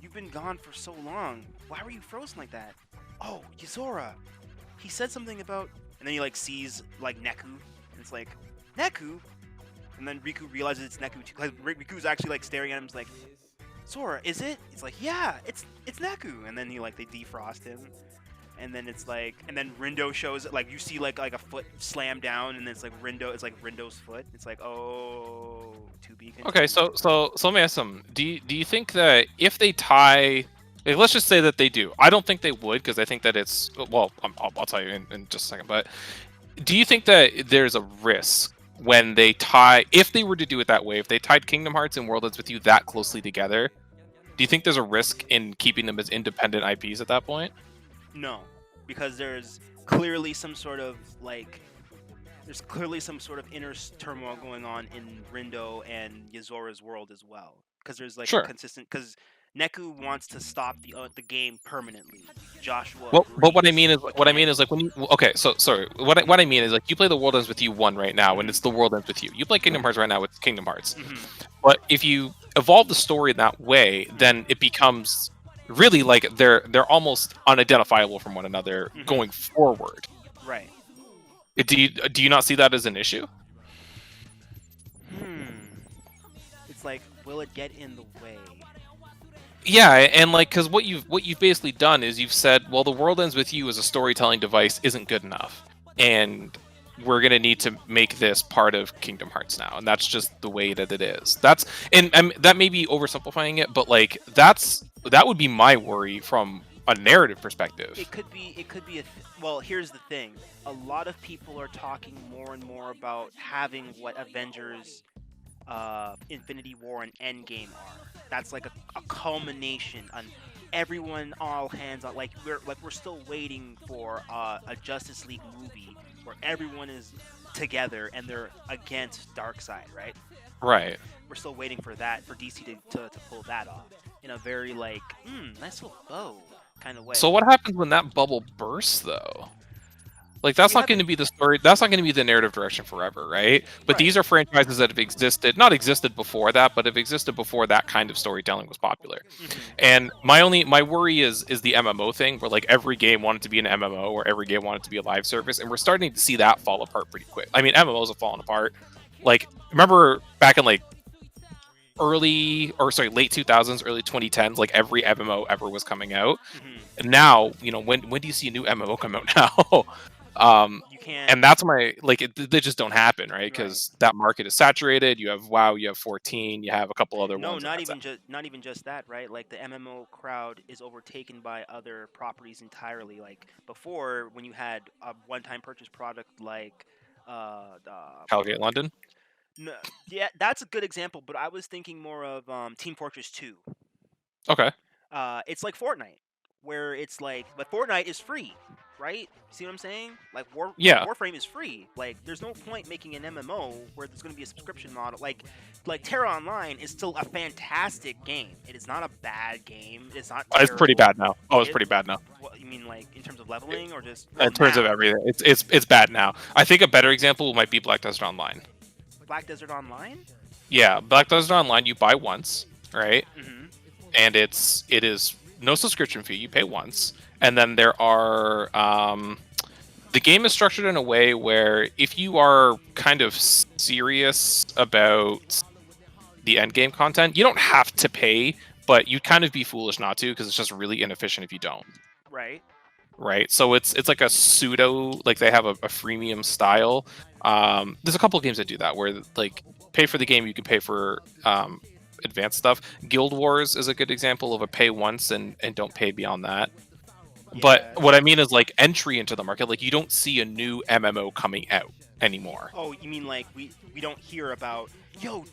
You've been gone for so long. Why were you frozen like that? Oh, Yuzora. He said something about... And then he, like, sees, like, Neku. And it's like, Neku? And then Riku realizes it's Neku, too. Like, Riku's actually, like, staring at him. He's like, Sora, is it? It's like, yeah, it's Neku. And then he, like, they defrost him. And then it's like... And then Rindo shows... Like, you see, like a foot slam down. And then it's like Rindo's foot. It's like, oh... To be continued. Okay, so let me ask them. Do you think that if they tie... Like, let's just say that they do. I don't think they would, because I think that it's... Well, I'll tell you in just a second. But do you think that there's a risk when they tie... If they were to do it that way, if they tied Kingdom Hearts and World Ends With You that closely together, do you think there's a risk in keeping them as independent IPs at that point? No, because there's clearly some sort of, like... There's clearly some sort of inner turmoil going on in Rindo and Yuzora's world as well. Because there's, like, a consistent... Because... Neku wants to stop the game permanently. Joshua. Well, but what I mean is like when you what I mean is like you play the World Ends With You 1 right now, and it's the World Ends With You. You play Kingdom Hearts right now, it's Kingdom Hearts. But if you evolve the story in that way, then it becomes really like they're almost unidentifiable from one another going forward. Right. Do you not see that as an issue? It's like, will it get in the way? Yeah, and like, because what you've basically done is you've said, well, the world ends with you as a storytelling device isn't good enough, and we're gonna need to make this part of Kingdom Hearts now, and that's just the way that it is. That's and that may be oversimplifying it, but like that would be my worry from a narrative perspective. It could be. Well, here's the thing. A lot of people are talking more and more about having what Avengers, Infinity War, and Endgame are. That's like a culmination on everyone, all hands on. We're still waiting for a Justice League movie where everyone is together and they're against Darkseid, right? Right. We're still waiting for that, for DC to pull that off in a very like, nice little bow kind of way. So what happens when that bubble bursts, though? Like, that's We not going to be the story. That's not going to be the narrative direction forever, right? But Right. these are franchises that have not existed before that, but have existed before that kind of storytelling was popular. And my worry is the MMO thing, where like every game wanted to be an MMO, or every game wanted to be a live service, and we're starting to see that fall apart pretty quick. I mean, MMOs have fallen apart. Like, remember back in like late 2000s, early 2010s, like every MMO ever was coming out. And now, when do you see a new MMO come out now? You can't. And that's they just don't happen, right? Because that market is saturated. You have WoW, you have 14, you have a couple other No, ones. not even just that, right? Like the MMO crowd is overtaken by other properties entirely. Like before, when you had a one-time purchase product like, Hellgate London. no, yeah, that's a good example. But I was thinking more of Team Fortress 2. Okay. It's like Fortnite, where it's like, but Fortnite is free, right? See what I'm saying? Like Yeah. Warframe is free. Like, there's no point making an MMO where there's going to be a subscription model. Like Terra Online is still a fantastic game. It is not a bad game. It's not. It's pretty terrible. bad now. Oh, it's pretty bad now. What, you mean like in terms of leveling or just In terms of now? everything, it's bad now. I think a better example might be Black Desert Online. Black Desert Online? Yeah, Black Desert Online, you buy once, right? Mm-hmm. And it is no subscription fee. You pay once, and then there are the game is structured in a way where if you are kind of serious about the end game content, you don't have to pay, but you'd kind of be foolish not to, because it's just really inefficient if you don't. Right. Right. So it's like a pseudo, like they have a freemium style. There's a couple of games that do that, where like pay for the game, you can pay for advanced stuff. Guild Wars is a good example of a pay once and don't pay beyond that. But Yeah. what I mean is like entry into the market, like you don't see a new MMO coming out anymore. Oh, you mean like we don't hear about yo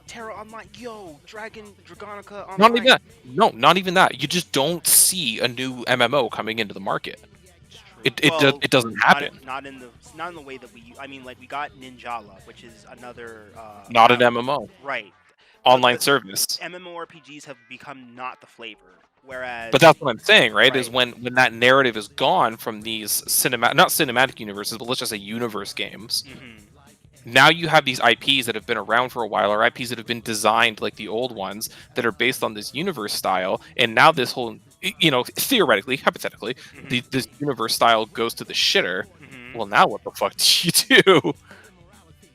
Terra Online, yo Dragonica Online. Not even that. No, not even that. You just don't see a new MMO coming into the market. It's It true. it doesn't happen. Not in the way that we. I mean, like we got Ninjala, which is another. Not an MMO. Right. Online But service. MMORPGs have become not the flavor, whereas. But that's what I'm saying, right? Is Right. when that narrative is gone from these not cinematic universes, but let's just say universe games. Mhm. Now you have these IPs that have been around for a while, or IPs that have been designed like the old ones that are based on this universe style, and now this whole, theoretically, hypothetically, this universe style goes to the shitter. Mhm. Well, now what the fuck do you do?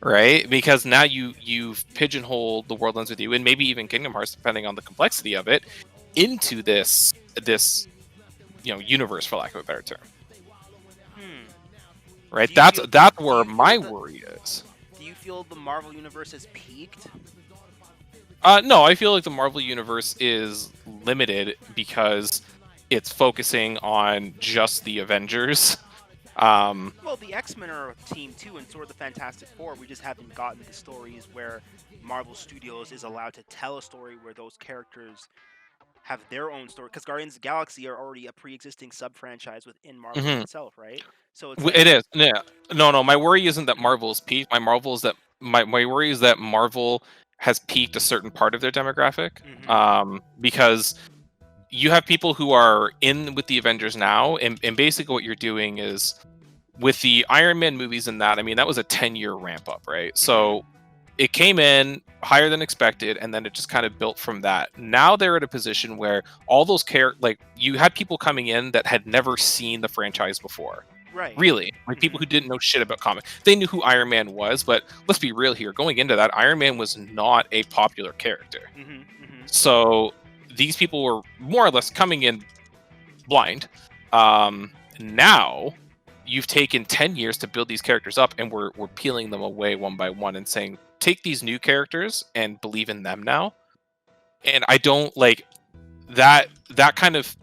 Right? Because now you've pigeonholed the world ends with you, and maybe even Kingdom Hearts, depending on the complexity of it, into this universe, for lack of a better term. Right? Do you That's feel- where do you my feel that- worry is. Do you feel the Marvel universe has peaked? No, I feel like the Marvel universe is limited because it's focusing on just the Avengers. Well, the X-Men are a team too, and so are the Fantastic Four. We just haven't gotten the stories where Marvel Studios is allowed to tell a story where those characters have their own story. Because Guardians of the Galaxy are already a pre-existing sub-franchise within Marvel Mhm. itself, right? So it's It is. Yeah. No. My worry isn't that Marvel's peaked. My worry is that Marvel has peaked a certain part of their demographic. Because you have people who are in with the Avengers now, and basically what you're doing is with the Iron Man movies and that. I mean, that was a 10-year ramp up, right? So it came in higher than expected, and then it just kind of built from that. Now they're at a position where all those you had people coming in that had never seen the franchise before. Right. Really, like people who didn't know shit about comics. They knew who Iron Man was, but let's be real here. Going into that, Iron Man was not a popular character. So these people were more or less coming in blind. Now you've taken 10 years to build these characters up, and we're peeling them away one by one and saying, take these new characters and believe in them now. And I don't like that kind of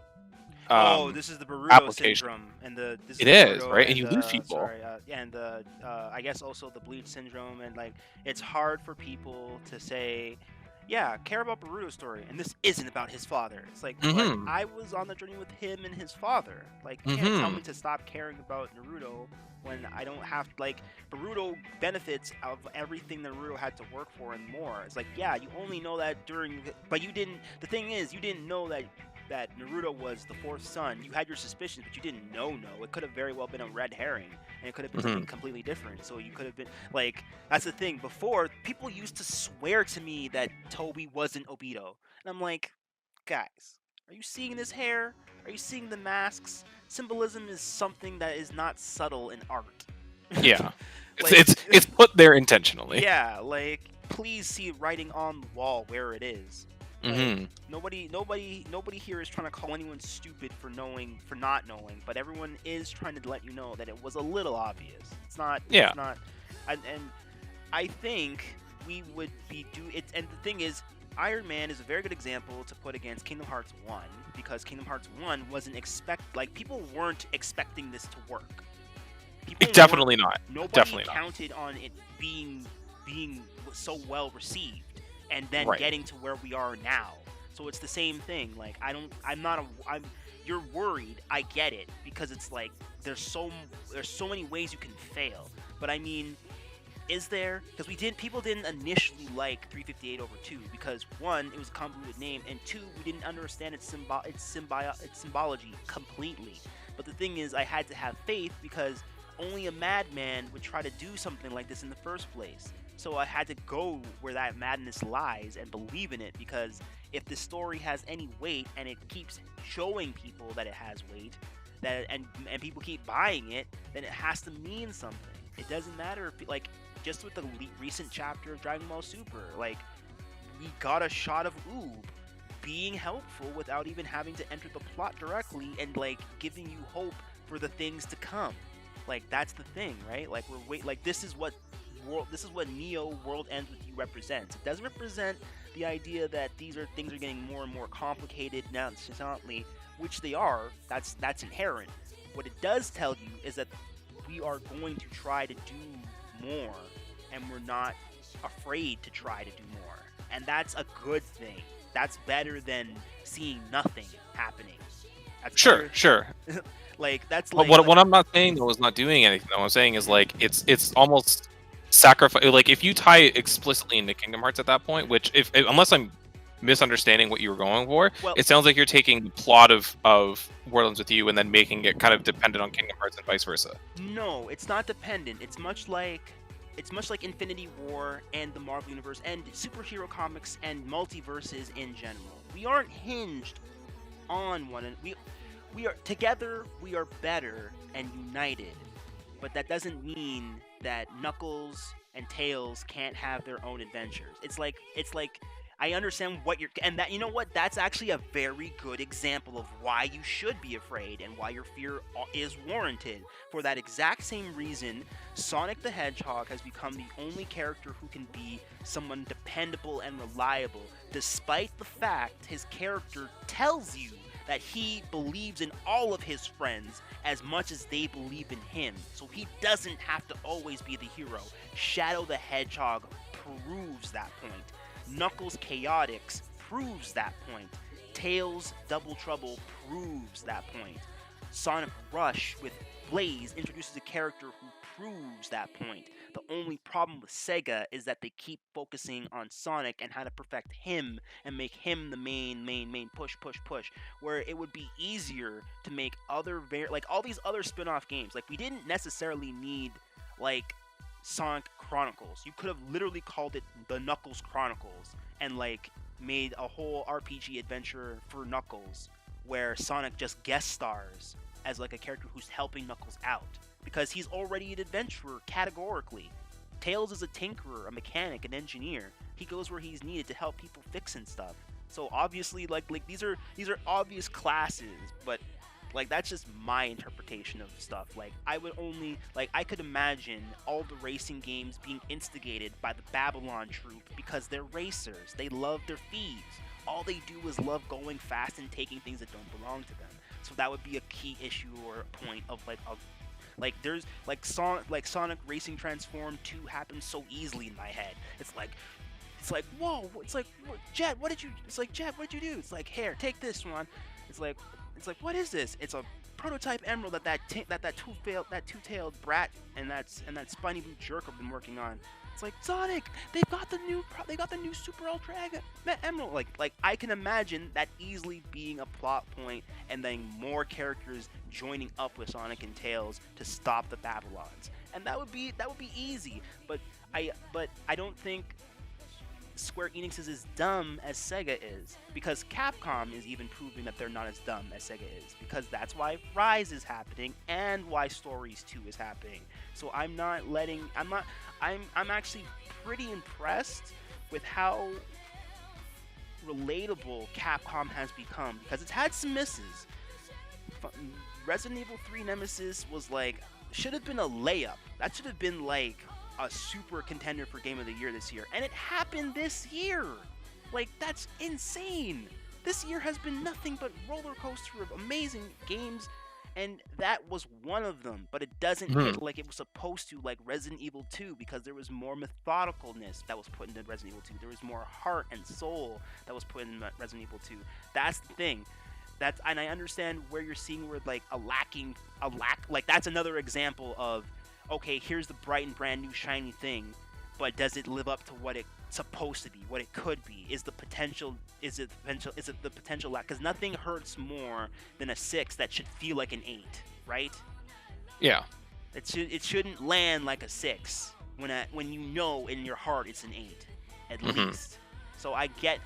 this is the Boruto application. syndrome, and this It is is, Boruto right? And and you lose people. sorry, and I guess also the Bleach syndrome, and like it's hard for people to say, yeah, care about Boruto's story, and this isn't about his father. It's like, but Mhm. I was on the journey with him and his father. Like, you can't tell me to stop caring about Naruto when I don't have like Boruto benefits of everything that Naruto had to work for and more. It's like, yeah, you only know that during, but you didn't. The thing is, you didn't know that Naruto was the fourth son. You had your suspicions, but you didn't know. It could have very well been a red herring, and it could have been something completely different. So you could have been like, that's the thing. Before, people used to swear to me that Toby wasn't Obito, and I'm like, guys, are you seeing this hair? Are you seeing the masks? Symbolism is something that is not subtle in art. Yeah, Like- it's put there intentionally. Yeah, like please see writing on the wall where it is. Like, nobody here is trying to call anyone stupid for not knowing, but everyone is trying to let you know that it was a little obvious. It's not. Yeah. It's not. And I think we would be it. And the thing is, Iron Man is a very good example to put against Kingdom Hearts 1, because Kingdom Hearts 1 wasn't people weren't expecting this to work. Definitely not. Nobody Definitely not. counted on it being so well received, and then Right. getting to where we are now. So it's the same thing. Like you're worried. I get it, because it's like there's so many ways you can fail. But I mean, is there? Because people didn't initially like 358 over 2 because one, it was a convoluted name, and two, we didn't understand its symbology completely. But the thing is, I had to have faith because only a madman would try to do something like this in the first place. So I had to go where that madness lies and believe in it, because if the story has any weight and it keeps showing people that it has weight, and people keep buying it, then it has to mean something. It doesn't matter if, like, just with the recent chapter of Dragon Ball Super, like, we got a shot of Oob being helpful without even having to enter the plot directly, and like giving you hope for the things to come. Like, that's the thing, right? Like, this is what Neo World Ends With You represents. It doesn't represent the idea that things are getting more and more complicated now, which they are. That's inherent. What it does tell you is that we are going to try to do more, and we're not afraid to try to do more. And that's a good thing. That's better than seeing nothing happening. That's Sure. Like, that's But like what I'm not saying though is not doing anything. What I'm saying is like it's almost sacrifice. Like if you tie it explicitly into Kingdom Hearts at that point, which if unless I'm misunderstanding what you were going for, Well- it sounds like you're taking the plot of Worldlands With You and then making it kind of dependent on Kingdom Hearts and vice versa. No, it's not dependent. It's much like Infinity War and the Marvel Universe and superhero comics and multiverses in general. We aren't hinged on one another. We are together. We are better and united. But that doesn't mean that Knuckles and Tails can't have their own adventures. It's like I understand what you're, and that, you know what, that's actually a very good example of why you should be afraid and why your fear is warranted. For that exact same reason, Sonic the Hedgehog has become the only character who can be someone dependable and reliable, despite the fact his character tells you that he believes in all of his friends as much as they believe in him, so he doesn't have to always be the hero. Shadow the Hedgehog proves that point. Knuckles Chaotix proves that point. Tails Double Trouble proves that point. Sonic Rush with Blaze introduces a character who proves that point. The only problem with Sega is that they keep focusing on Sonic and how to perfect him and make him the main push, where it would be easier to make other like all these other spin-off games. Like, we didn't necessarily need like Sonic Chronicles. You could have literally called it the Knuckles Chronicles and like made a whole RPG adventure for Knuckles where Sonic just guest stars as like a character who's helping Knuckles out, because he's already an adventurer categorically. Tails is a tinkerer, a mechanic, an engineer. He goes where he's needed to help people fix and stuff. So obviously, like these are obvious classes, but like that's just my interpretation of stuff. Like I could imagine all the racing games being instigated by the Babylon troupe because they're racers. They love their thieves. All they do is love going fast and taking things that don't belong to them. So that would be a key issue or a point of like there's like Sonic Racing Transform 2 happens so easily in my head. It's like whoa, it's like Jet, what did you? It's like Jet, what did you do? It's like, here, take this one. It's like what is this? It's a prototype emerald that two-tailed brat and that spiny blue jerk have been working on. It's like, Sonic, they got the new Super Ultra Emerald. Like I can imagine that easily being a plot point, and then more characters joining up with Sonic and Tails to stop the Babylons, and that would be easy. But I don't think Square Enix is as dumb as Sega is, because Capcom is even proving that they're not as dumb as Sega is, because that's why Rise is happening and why Stories 2 is happening. So I'm actually pretty impressed with how relatable Capcom has become, because it's had some misses. Resident Evil 3 Nemesis was like, should have been a layup. That should have been like a super contender for Game of the Year this year, and it happened this year. Like, that's insane. This year has been nothing but roller coaster of amazing games, and that was one of them. But it doesn't hit like it was supposed to, like Resident Evil 2, because there was more metheticalness that was put into Resident Evil 2. There was more heart and soul that was put in Resident Evil 2. That's the thing. And I understand where you're seeing where like like that's another example of, okay, here's the bright and brand new shiny thing, but does it live up to what it's supposed to be, what it could be? Is it the potential lack? Because nothing hurts more than a 6 that should feel like an 8, right? Yeah. It shouldn't land like a 6 when you know in your heart it's an 8, at least. So I get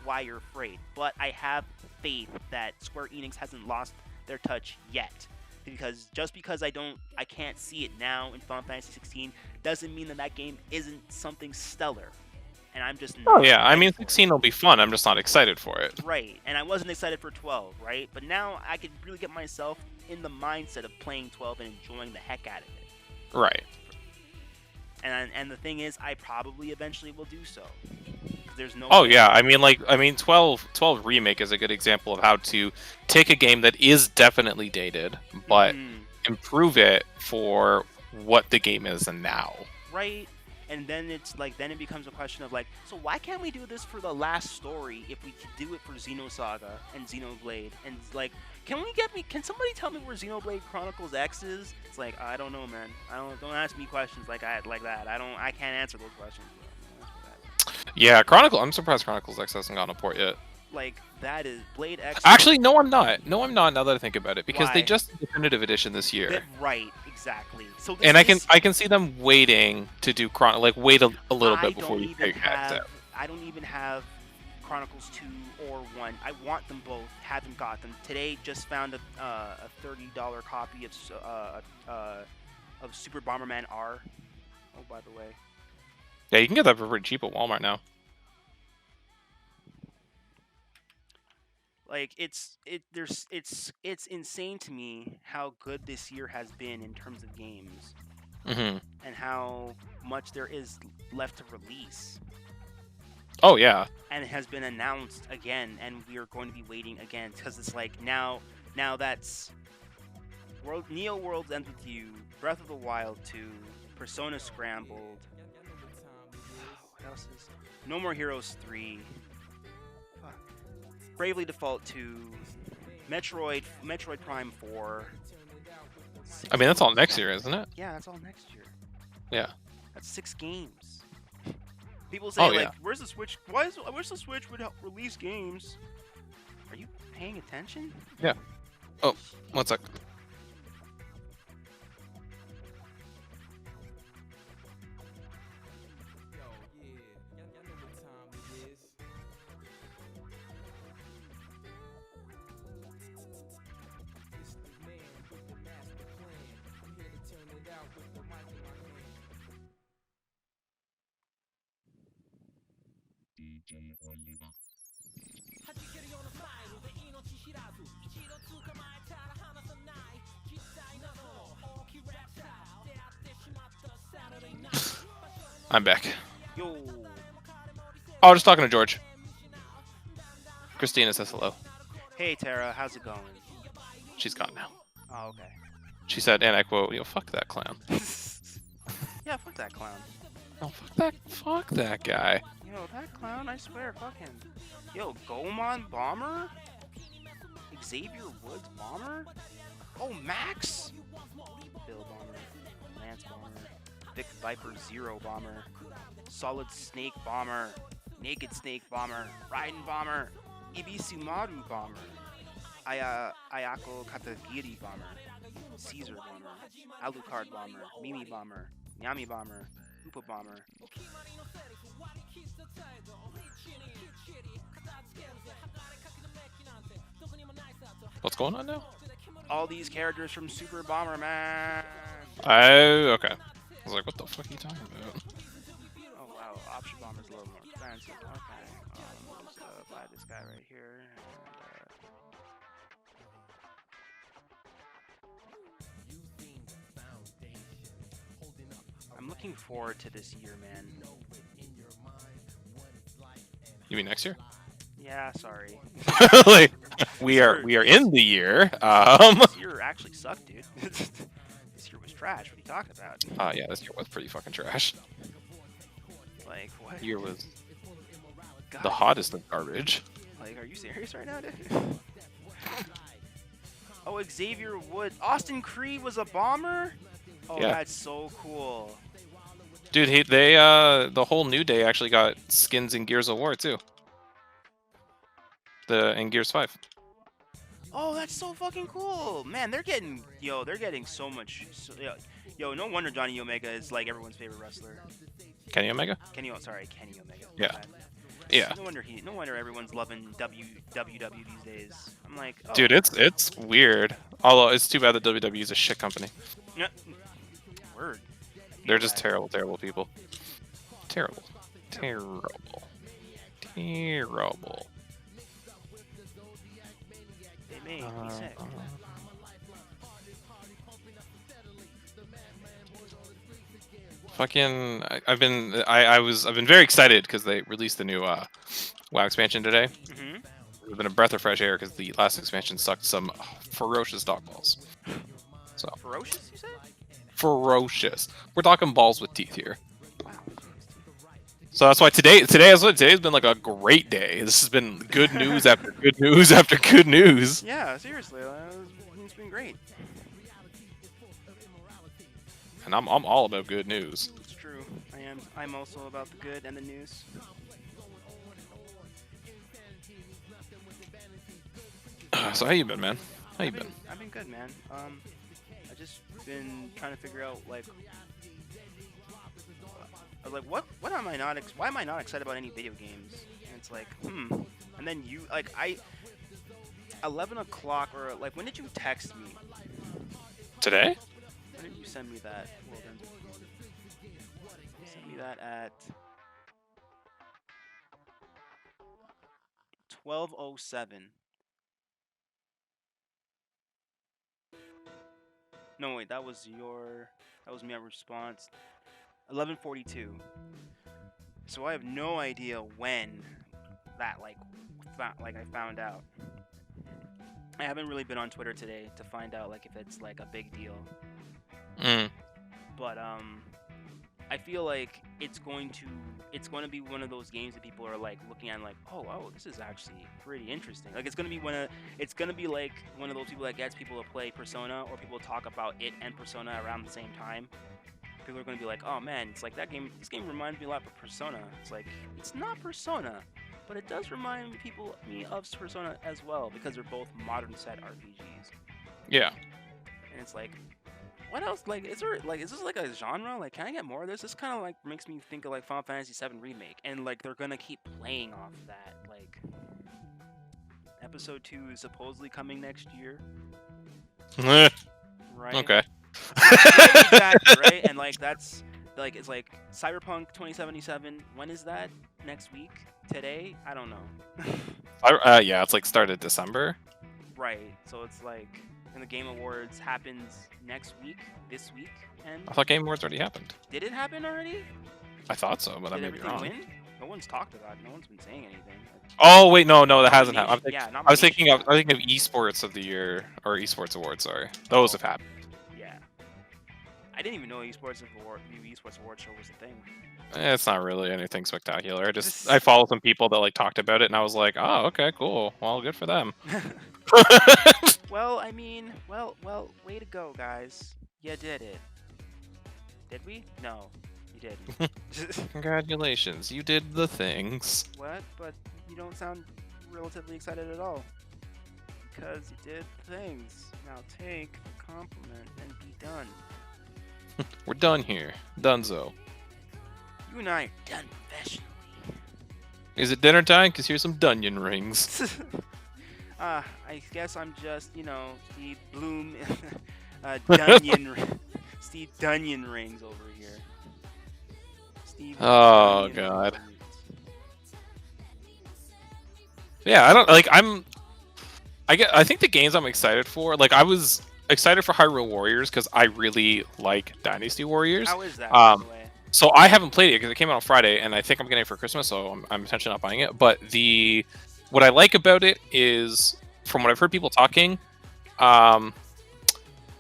why you're afraid, but I have faith that Square Enix hasn't lost their touch yet. Because just because I can't see it now in Final Fantasy 16 doesn't mean that game isn't something stellar. And I'm just not. Oh yeah, I mean 16 will be fun. I'm just not excited for it. Right, and I wasn't excited for 12, right? But now I could really get myself in the mindset of playing 12 and enjoying the heck out of it. Right. And the thing is, I probably eventually will do so. There's no. Oh yeah, I mean 12 Remake is a good example of how to take a game that is definitely dated, but improve it for what the game is now. Right. And then it's like, then it becomes a question of like, so why can't we do this for the last story if we could do it for Xenosaga and Xenoblade? And like, can somebody tell me where Xenoblade Chronicles X is? It's like, I don't know, man. Don't ask me questions like that. I can't answer those questions. Yeah, I'm surprised Chronicles X hasn't gotten a port yet. Like, that is Blade X. Actually, no, I'm not. Now that I think about it, because Why? they just did Definitive Edition this year. Right, exactly. So and I can see them waiting to do wait a little bit before you take it. I don't even have Chronicles 2 or 1. I want them both. Haven't got them. Today just found a $30 copy of Super Bomberman R. Oh, by the way. Yeah, you can get that for pretty cheap at Walmart now. Like, it's insane to me how good this year has been in terms of games, and how much there is left to release. Oh yeah. And it has been announced again, and we are going to be waiting again, because it's like now that's Neo Worlds Ends With You, Breath of the Wild 2, Persona Scrambled. What else is No More Heroes 3, Bravely Default 2, Metroid Prime 4. I mean, that's all next year, isn't it? Yeah, that's all next year. Yeah. That's 6 games. People say yeah. Where's the Switch? Where's the Switch would release games? Are you paying attention? Yeah. Oh, one sec. I'm back. Yo. Oh, just talking to George. Christina says hello. Hey Tara, how's it going? She's gone now. Oh, okay. She said, and I quote, "Yo, fuck that clown." Yeah, fuck that clown. Oh, fuck that guy. Yo, that clown, I swear, fuck him. Yo, Gomon Bomber? Xavier Woods Bomber? Oh, Max? Bill Bomber. Lance Bomber. Vic Viper Zero Bomber. Solid Snake Bomber. Naked Snake Bomber. Raiden Bomber. Ibisumaru Bomber. Ayako Katagiri Bomber. Caesar Bomber. Alucard Bomber. Mimi Bomber. Nyami Bomber. Hoopa Bomber. What's going on now? All these characters from Super Bomberman. Okay. I was like, what the fuck are you talking about? Oh wow, Option Bomber's a little more expensive. Okay, we'll just buy this guy right here. I'm looking forward to this year, man. You mean next year? Yeah, sorry. Like, we are in the year. This year actually sucked, dude. This year was trash. What are you talking about? Yeah, this year was pretty fucking trash. Like what? This year was God. the hottest of garbage. Like, are you serious right now, dude? Oh, Xavier Wood. Austin Creed was a bomber? Oh, Yeah. That's so cool. Dude, the whole New Day actually got skins in Gears of War too. In Gears 5. Oh, that's so fucking cool. Man, they're getting so much. Yo, no wonder Johnny Omega is like everyone's favorite wrestler. Kenny Omega? Kenny Omega. Yeah. Bad. Yeah. No wonder everyone's loving WW these days. I'm like, oh. Dude, it's weird. Although it's too bad that WWE is a shit company. No. Word. They're just terrible people. Terrible. They make me sick. Fucking, I've been very excited because they released the new WoW expansion today. Mm-hmm. It's been a breath of fresh air because the last expansion sucked some ferocious dog balls. So Ferocious, you said? ferocious. We're talking balls with teeth here. Wow. So that's why today's been like a great day. This has been good news after good news after good news. Yeah, seriously, it's been great. And I'm all about good news. It's true. I'm also about the good and the news. So how you been, man? How you been? I've been good, man. I just been trying to figure out like, I was like, what am I not? Why am I not excited about any video games? And it's like, And then you like 11 o'clock or like when did you text me? Today? When did you send me that? Well then, you sent me that at 12:07. No wait, that was my response. 11:42. So I have no idea when that I found out. I haven't really been on Twitter today to find out like if it's like a big deal. But I feel like it's going to be one of those games that people are like looking at and like, oh, this is actually pretty interesting. Like it's gonna be like one of those people that gets people to play Persona, or people talk about it and Persona around the same time. People are gonna be like, oh man, it's like this game reminds me a lot of Persona. It's like, it's not Persona, but it does remind me of Persona as well, because they're both modern set RPGs. Yeah. And it's like, what else? Like, is this like a genre? Like, can I get more of this? This kind of like makes me think of like Final Fantasy VII Remake, and like they're gonna keep playing off that. Like, Episode 2 is supposedly coming next year. Right. Okay. Exactly, right? And like that's like it's like Cyberpunk 2077. When is that? Next week? Today? I don't know. Yeah, it's like started December. Right. So it's like, and the Game Awards happens next week, this week, and I thought Game Awards already happened. did it happen already? I thought so, but I Did may be everything wrong. win? No one's talked about it. No one's been saying anything. Oh wait, no, that hasn't happened. Yeah, I was thinking of esports of the year or esports awards. Sorry, those have happened. Yeah. I didn't even know esports award show was a thing. It's not really anything spectacular. I follow some people that like talked about it, and I was like, oh, okay, cool. Well, good for them. Well, I mean, well, way to go, guys. You did it. Did we? No, you didn't. Congratulations, you did the things. What? But you don't sound relatively excited at all. Because you did things. Now take the compliment and be done. We're done here. Dunzo. You and I are done professionally. Is it dinner time? Because here's some Dunyan rings. I guess I'm just, Steve Bloom, Dunyan, Steve Dunyan rings over here. Steve. Oh, Dunyan God. rings. Yeah, I think the games I'm excited for, like I was excited for Hyrule Warriors because I really like Dynasty Warriors. How is that, by the way? So I haven't played it because it came out on Friday, and I think I'm getting it for Christmas, so I'm potentially not buying it. But what I like about it is, from what I've heard people talking,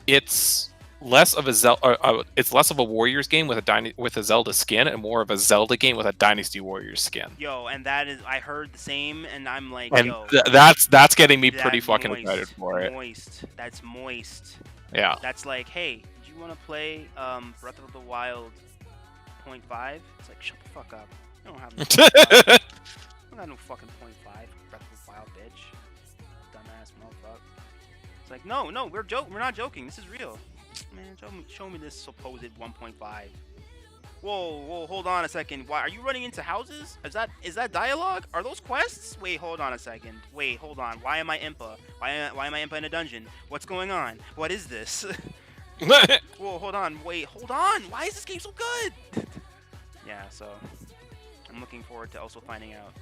it's less of a Warriors game with a Zelda skin, and more of a Zelda game with a Dynasty Warriors skin. Yo, and that is, I heard the same, and I'm like, And yo, that's getting me pretty that's fucking moist, excited for it. Moist. That's moist. Yeah. That's like, hey, do you want to play Breath of the Wild 0.5? It's like, shut the fuck up. I don't have no 0.5. I don't got no fucking 0.5. Breath of the Wild, bitch. Dumbass motherfucker. It's like, no, we're not joking. This is real. Man, show me this supposed 1.5. Whoa, hold on a second. Why are you running into houses? Is that dialogue? Are those quests? Wait, hold on a second. Wait, hold on. Why am I Impa? Why am I Impa in a dungeon? What's going on? What is this? Whoa, hold on. Wait, hold on. Why is this game so good? Yeah, so I'm looking forward to also finding out.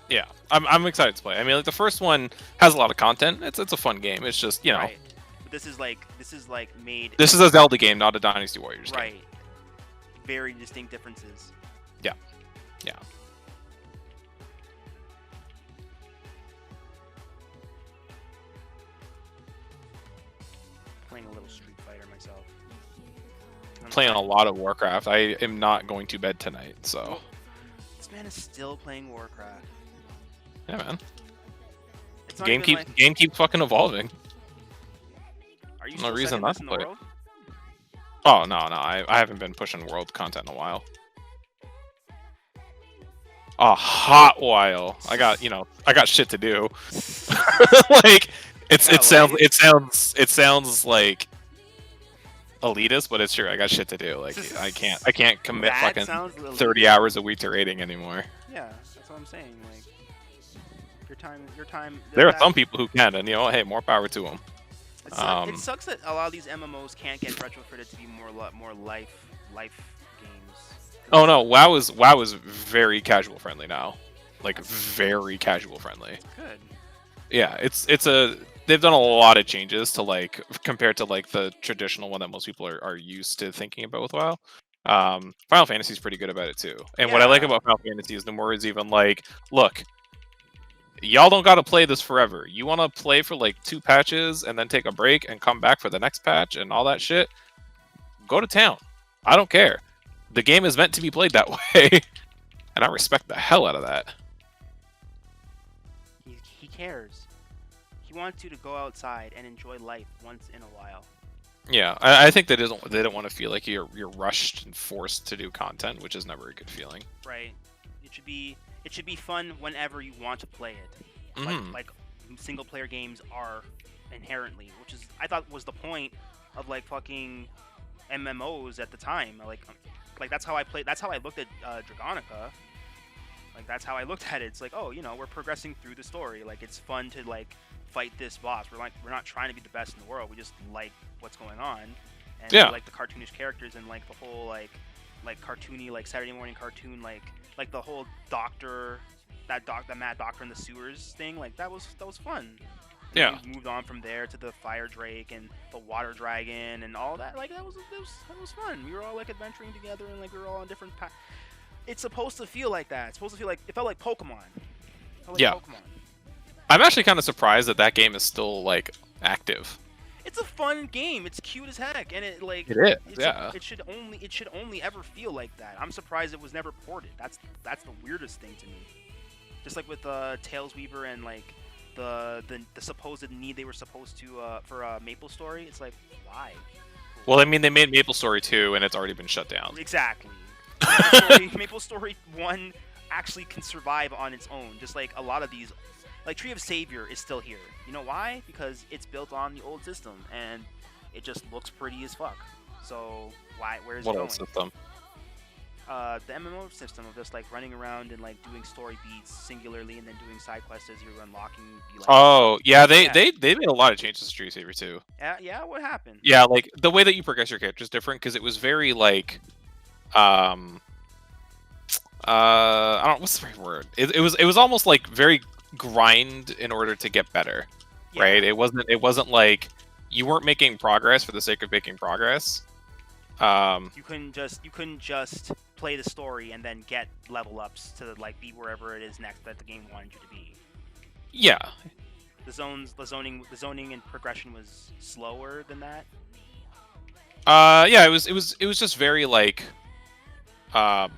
Yeah, I'm excited to play. I mean, like the first one has a lot of content. It's a fun game. It's just Right. But this is like made. This is a Zelda game, not a Dynasty Warriors game. Right. Very distinct differences. Yeah. Playing a little Street Fighter myself. Playing a lot of Warcraft. I am not going to bed tonight, so. This man is still playing Warcraft. Yeah, man. It's not Game even keeps fucking evolving. Are you No still reason second not best to in the play it. world? Oh no, I haven't been pushing world content in a while. A hot while. I got shit to do. Like it sounds like elitist, but it's true. I got shit to do. Like I can't commit That fucking sounds elitist. 30 hours a week to raiding anymore. Yeah, that's what I'm saying. Like your time. There are some people who can, and hey, more power to them. It sucks that a lot of these MMOs can't get retrofitted to be more life games. Oh no, WoW is very casual friendly now, like very casual friendly. Good. Yeah, they've done a lot of changes to like compared to like the traditional one that most people are used to thinking about with WoW. Final Fantasy is pretty good about it too. And what I like about Final Fantasy is Nomura is even like, look, y'all don't got to play this forever. You want to play for like 2 patches and then take a break and come back for the next patch and all that shit? Go to town. I don't care. The game is meant to be played that way, and I respect the hell out of that. He cares. He wants you to go outside and enjoy life once in a while. Yeah, I think they don't want to feel like you're rushed and forced to do content, which is never a good feeling. Right. It should be fun whenever you want to play it. Mm-hmm. Like single player games are inherently, which is I thought was the point of like fucking MMOs at the time. Like that's how I played. That's how I looked at Dragonica. Like that's how I looked at it. It's like, oh, we're progressing through the story. Like it's fun to like fight this boss. We're not trying to be the best in the world. We just like what's going on, and we like the cartoonish characters and like the whole like like cartoony, like Saturday morning cartoon, like the whole doctor, that mad doctor in the sewers thing. Like that was fun. And Yeah. we moved on from there to the fire drake and the water dragon and all that. Like that was fun. We were all like adventuring together and like we were all on different paths. It's supposed to feel like that. It's supposed to feel like it felt like Pokemon. Yeah. I'm actually kind of surprised that that game is still like active. It's a fun game. It's cute as heck, and it like It is. it should only ever feel like that. I'm surprised it was never ported. That's the weirdest thing to me. Just like with Tails Weaver and like the supposed need they were supposed to for Maple Story. It's like why? Well, I mean, they made Maple Story 2, and it's already been shut down. Exactly. Maple Story 1 actually can survive on its own, just like a lot of these. Like Tree of Savior is still here. You know why? Because it's built on the old system, and it just looks pretty as fuck. So why? Where's it What going? old system? The MMO system of just like running around and like doing story beats singularly, and then doing side quests as you're unlocking. Like, Oh, yeah, they made a lot of changes to Tree of Savior too. yeah. What happened? Yeah, like the way that you progress your character is different because it was very like, I don't. What's the right word? It was almost like very grind in order to get better, Yeah. right? It wasn't like you weren't making progress for the sake of making progress. You couldn't just play the story and then get level ups to like be wherever it is next that the game wanted you to be. Yeah, The zoning and progression was slower than that. yeah, it was just very like, I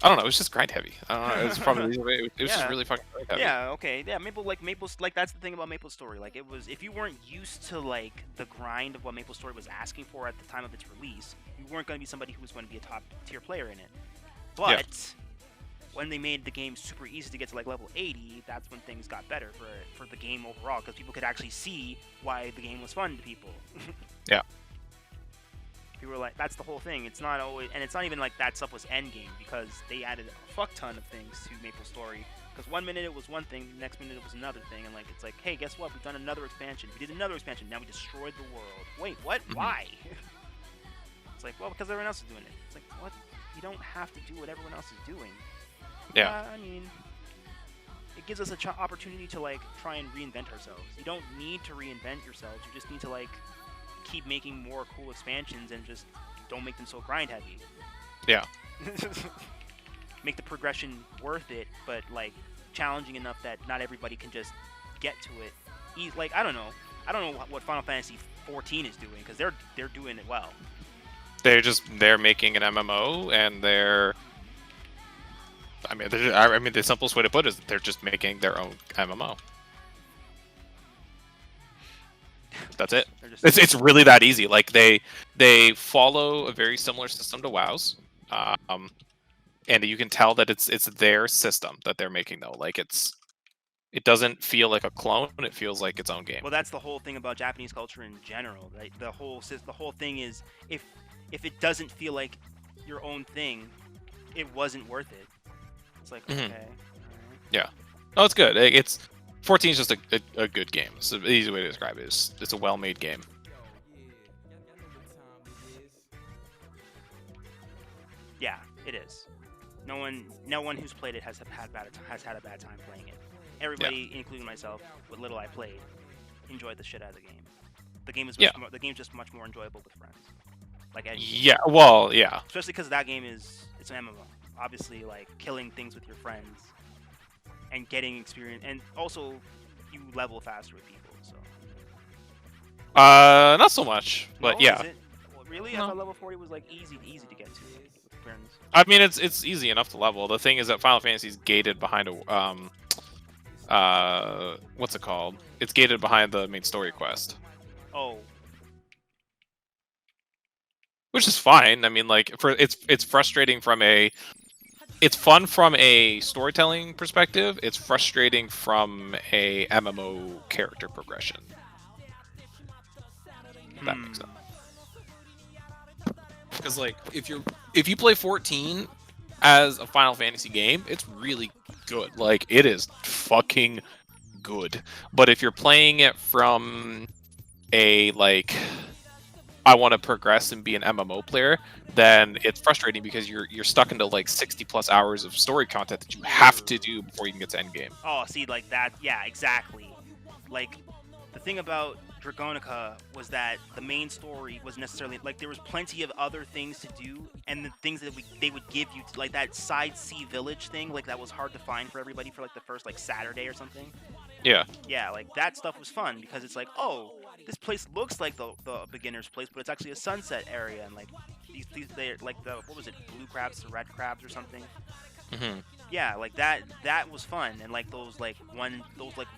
don't know. It was just grind heavy. I don't know. It was probably it was just Yeah. really fucking grind heavy. Yeah, okay. Yeah, Maple's like that's the thing about Maple Story. Like it was if you weren't used to like the grind of what Maple Story was asking for at the time of its release, you weren't going to be somebody who was going to be a top tier player in it. But when they made the game super easy to get to like level 80, that's when things got better for the game overall because people could actually see why the game was fun to people. Yeah. People were like, that's the whole thing. It's not always, and it's not even like that stuff was endgame because they added a fuck ton of things to Maple Story. Because 1 minute it was one thing, the next minute it was another thing, and like it's like, hey, guess what? We've done another expansion. We did another expansion. Now we destroyed the world. Wait, what? Why? It's like, well, because everyone else is doing it. It's like, what? You don't have to do what everyone else is doing. Yeah. I mean, it gives us an opportunity to like try and reinvent ourselves. You don't need to reinvent yourselves. You just need to like keep making more cool expansions and just don't make them so grind heavy. Yeah. Make the progression worth it, but like challenging enough that not everybody can just get to it. Like I don't know what Final Fantasy 14 is doing because they're doing it well. They're making an MMO and I mean the simplest way to put it is that they're just making their own MMO. That's it. It's really that easy. Like they follow a very similar system to WoW's, and you can tell that it's their system that they're making though. Like it doesn't feel like a clone. It feels like its own game. Well, that's the whole thing about Japanese culture in general. Right? The whole thing is if it doesn't feel like your own thing, it wasn't worth it. It's like okay. All right. Yeah. Oh, it's good. It's 14 is just a good game. It's the easy way to describe it. It's a well-made game. Yeah, it is. No one who's played it has had a bad time playing it. Everybody, including myself, what little I played, enjoyed the shit out of the game. The game is the game's just much more enjoyable with friends. Like yeah, well, yeah. Especially because that game it's an MMO. Obviously, like killing things with your friends and getting experience, and also you level faster with people. So. Not so much, but no, yeah. Is it? Well, really, No. I thought level 40 was like easy to get to with friends. I mean, it's easy enough to level. The thing is that Final Fantasy is gated behind a what's it called? It's gated behind the main story quest. Oh. Which is fine. I mean, like it's frustrating it's fun from a storytelling perspective. It's frustrating from a MMO character progression. If that makes sense. Because like if you play 14 as a Final Fantasy game, it's really good. Like it is fucking good. But if you're playing it from a like I want to progress and be an MMO player, then it's frustrating because you're stuck into like 60+ hours of story content that you have to do before you can get to endgame. Oh, see, like that. Yeah, exactly. Like, the thing about Dragonica was that the main story was necessarily like there was plenty of other things to do, and the things that they would give you, like that side sea village thing, like that was hard to find for everybody for like the first like Saturday or something. Yeah. Yeah, like that stuff was fun because it's like, oh, this place looks like the beginner's place, but it's actually a sunset area, and like these they're like the, what was it, blue crabs, the red crabs or something. Hmm. Yeah, like that was fun, and like those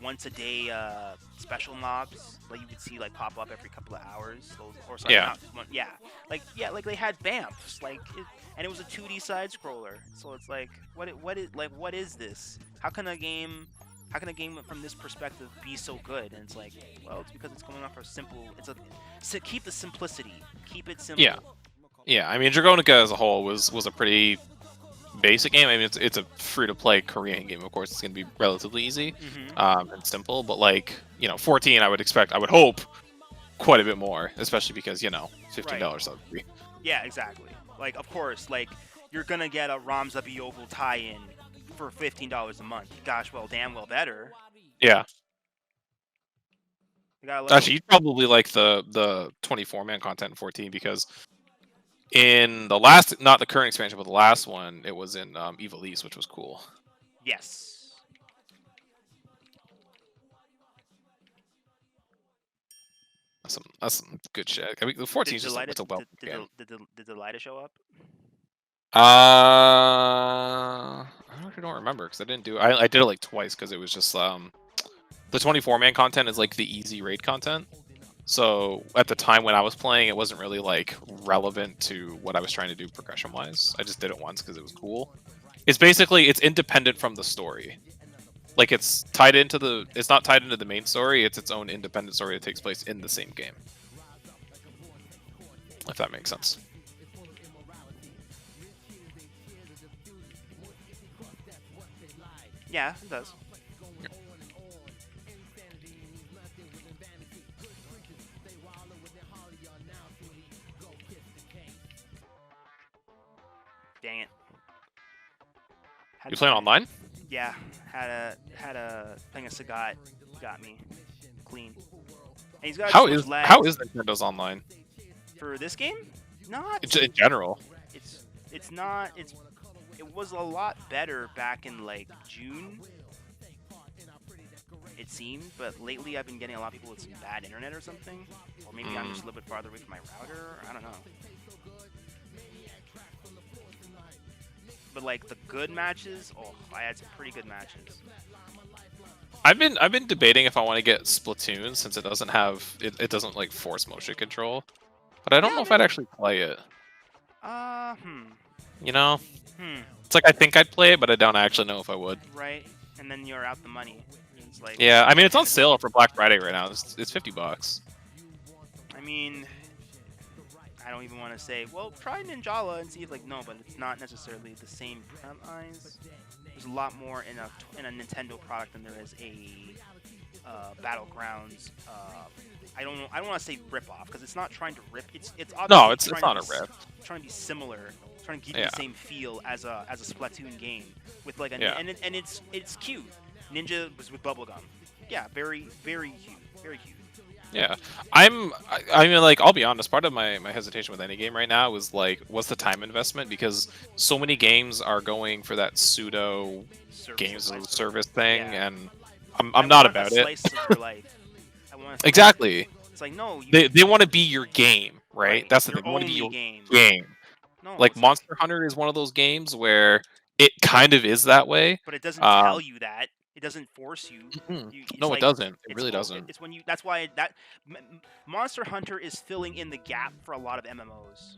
once a day special mobs like you would see like pop up every couple of hours. Those, or sorry, Yeah. not one, yeah, like they had Bamfs, like and it was a 2D side scroller. So it's like what is this? How can a game from this perspective be so good? And it's like, well, it's because it's going off a simple. Keep the simplicity, keep it simple. Yeah. Yeah. I mean, Dragonica as a whole was a pretty basic game. I mean, it's a free-to-play Korean game. Of course, it's going to be relatively easy and simple. But like, 14, I would hope quite a bit more, especially because $15 on free. Yeah, exactly. Like, of course, like you're gonna get a Ramza Bioval tie-in for $15 a month. Gosh, well, damn well better. Yeah. You gotta Actually, you'd probably like the 24-man content in 14 because in the last, not the current expansion, but the last one, it was in Evil East, which was cool. Yes. That's some good shit. I mean, the 14 is just it's a well game. Did Delita show up? I actually don't remember because I didn't do. I did it like twice because it was just the 24-man content is like the easy raid content. So at the time when I was playing, it wasn't really like relevant to what I was trying to do progression wise. I just did it once because it was cool. It's basically it's independent from the story. Like it's not tied into the main story. It's its own independent story that takes place in the same game. If that makes sense. Yeah, it does. Dang it. You playing online? Yeah, had a playing a Sagat got me clean. And he's got how is Nintendo's online for this game? Not in general. It's not. It was a lot better back in like June. It seemed, but lately I've been getting a lot of people with some bad internet or something, or maybe I'm just a little bit farther away from my router. I don't know. But like the good matches, I had some pretty good matches. I've been debating if I want to get Splatoon since it doesn't have it doesn't like force motion control, but I don't know if I'd actually play it. It's like I think I'd play it, but I don't actually know if I would. Right, and then you're out the money. It's like, yeah, I mean it's on sale for Black Friday right now. It's $50. I mean, I don't even want to say, well, try Ninjala and see if no, but it's not necessarily the same premise. There's a lot more in a Nintendo product than there is a Battlegrounds. I don't want to say rip off because it's not trying to rip. It's no, it's not a rip. It's trying to be similar, trying to give you the same feel as a Splatoon game with like and it's cute. Ninja was with bubblegum. Yeah, very very cute, very cute. Yeah, I mean, like, I'll be honest. Part of my hesitation with any game right now is like, what's the time investment? Because so many games are going for that pseudo games as a service thing, and I'm not about it. Slice of your life. Exactly. It's like no, they want to be your game, right? That's the thing. They want to be your game. No, like Monster Hunter is one of those games where it kind of is that way, but it doesn't tell you that. It doesn't force you. No, it doesn't. It really doesn't. It's when you. That's why Monster Hunter is filling in the gap for a lot of MMOs.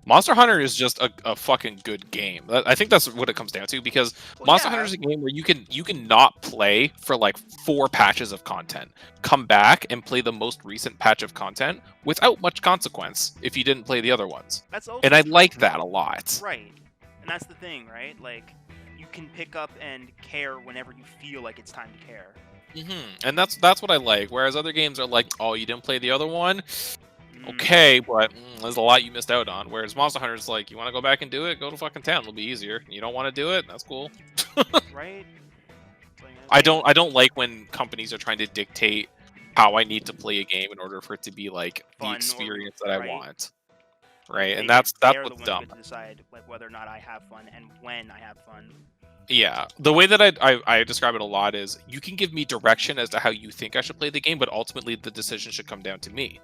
Monster Hunter is just a fucking good game. I think that's what it comes down to because Monster Hunter is a game where you can not play for like 4 patches of content, come back and play the most recent patch of content without much consequence if you didn't play the other ones. And I like that a lot. Right, and that's the thing, right? Like, you can pick up and care whenever you feel like it's time to care. And that's what I like. Whereas other games are like, oh, you didn't play the other one. okay, but there's a lot you missed out on. Whereas Monster Hunter is like, you want to go back and do it? Go to fucking town. It'll be easier. You don't want to do it? That's cool. Right? Like, I don't like when companies are trying to dictate how I need to play a game in order for it to be like Fun the or- experience that I right. want. Right, and they're that's the what's ones who dumb. get to decide like whether or not I have fun and when I have fun. Yeah, the way that I describe it a lot is you can give me direction as to how you think I should play the game, but ultimately the decision should come down to me,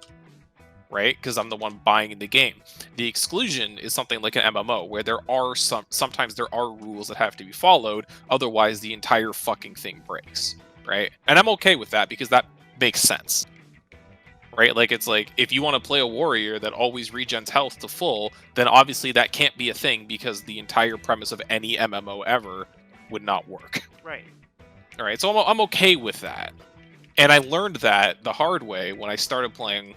right? Because I'm the one buying the game. The exclusion is something like an MMO where there are sometimes there are rules that have to be followed, otherwise the entire fucking thing breaks, right? And I'm okay with that because that makes sense. Right? Like, it's like, if you want to play a warrior that always regens health to full, then obviously that can't be a thing because the entire premise of any MMO ever would not work. Right. All right, so I'm okay with that. And I learned that the hard way when I started playing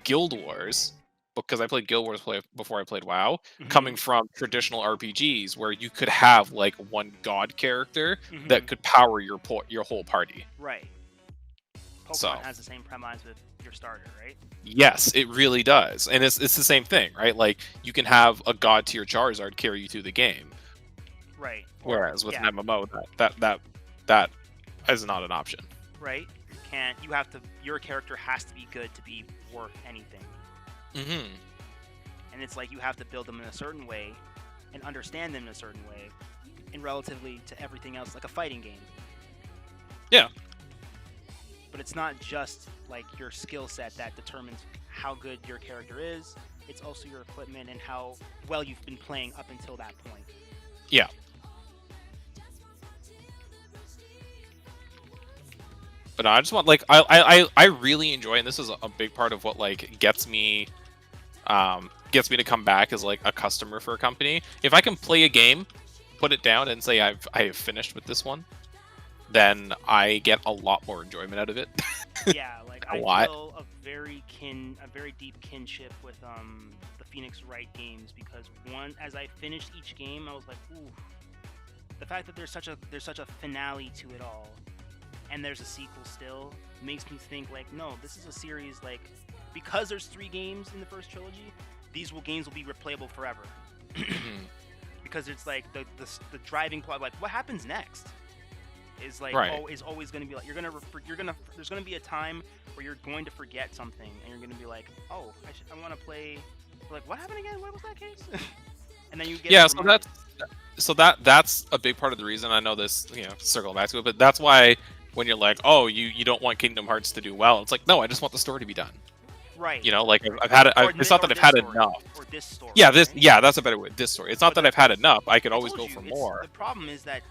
Guild Wars, because I played Guild Wars before I played WoW, coming from traditional RPGs where you could have like one god character that could power your whole party. Right. Pokemon So has the same premise with your starter, right? yes, it really does, and it's the same thing, right? Like, you can have a god tier Charizard carry you through the game, Right. whereas with yeah. an MMO, that is not an option. Right. You can't. You have to. Your character has to be good to be worth anything. Mm-hmm. And it's like you have to build them in a certain way, and understand them in a certain way, and relatively to everything else, like a fighting game. Yeah. But it's not just like your skill set that determines how good your character is. It's also your equipment and how well you've been playing up until that point. Yeah. But I just want, like, I really enjoy, and this is a big part of what like gets me to come back as like a customer for a company. If I can play a game, put it down, and say I have finished with this one, then I get a lot more enjoyment out of it. Yeah, like A I lot. feel a very deep kinship with the Phoenix Wright games because as I finished each game, I was like, ooh, the fact that there's such a finale to it all, and there's a sequel still makes me think like, no, this is a series like because there's 3 games in the first trilogy, these games will be replayable forever. Because it's like the driving plot, like what happens next is like is always going to be like you're gonna there's gonna be a time where you're going to forget something and you're gonna be like, oh, I want to play. Like, what happened again? What was that case? And then you get that's a big part of the reason. I know this, circle back to it, but that's why when you're like, oh, you don't want Kingdom Hearts to do well, it's like, no, I just want the story to be done. Right. Like I've had it. It's not that I've had enough. Or this story. Yeah, right? that's a better way. This story. It's not that I've had enough. I could always go for more. The problem is that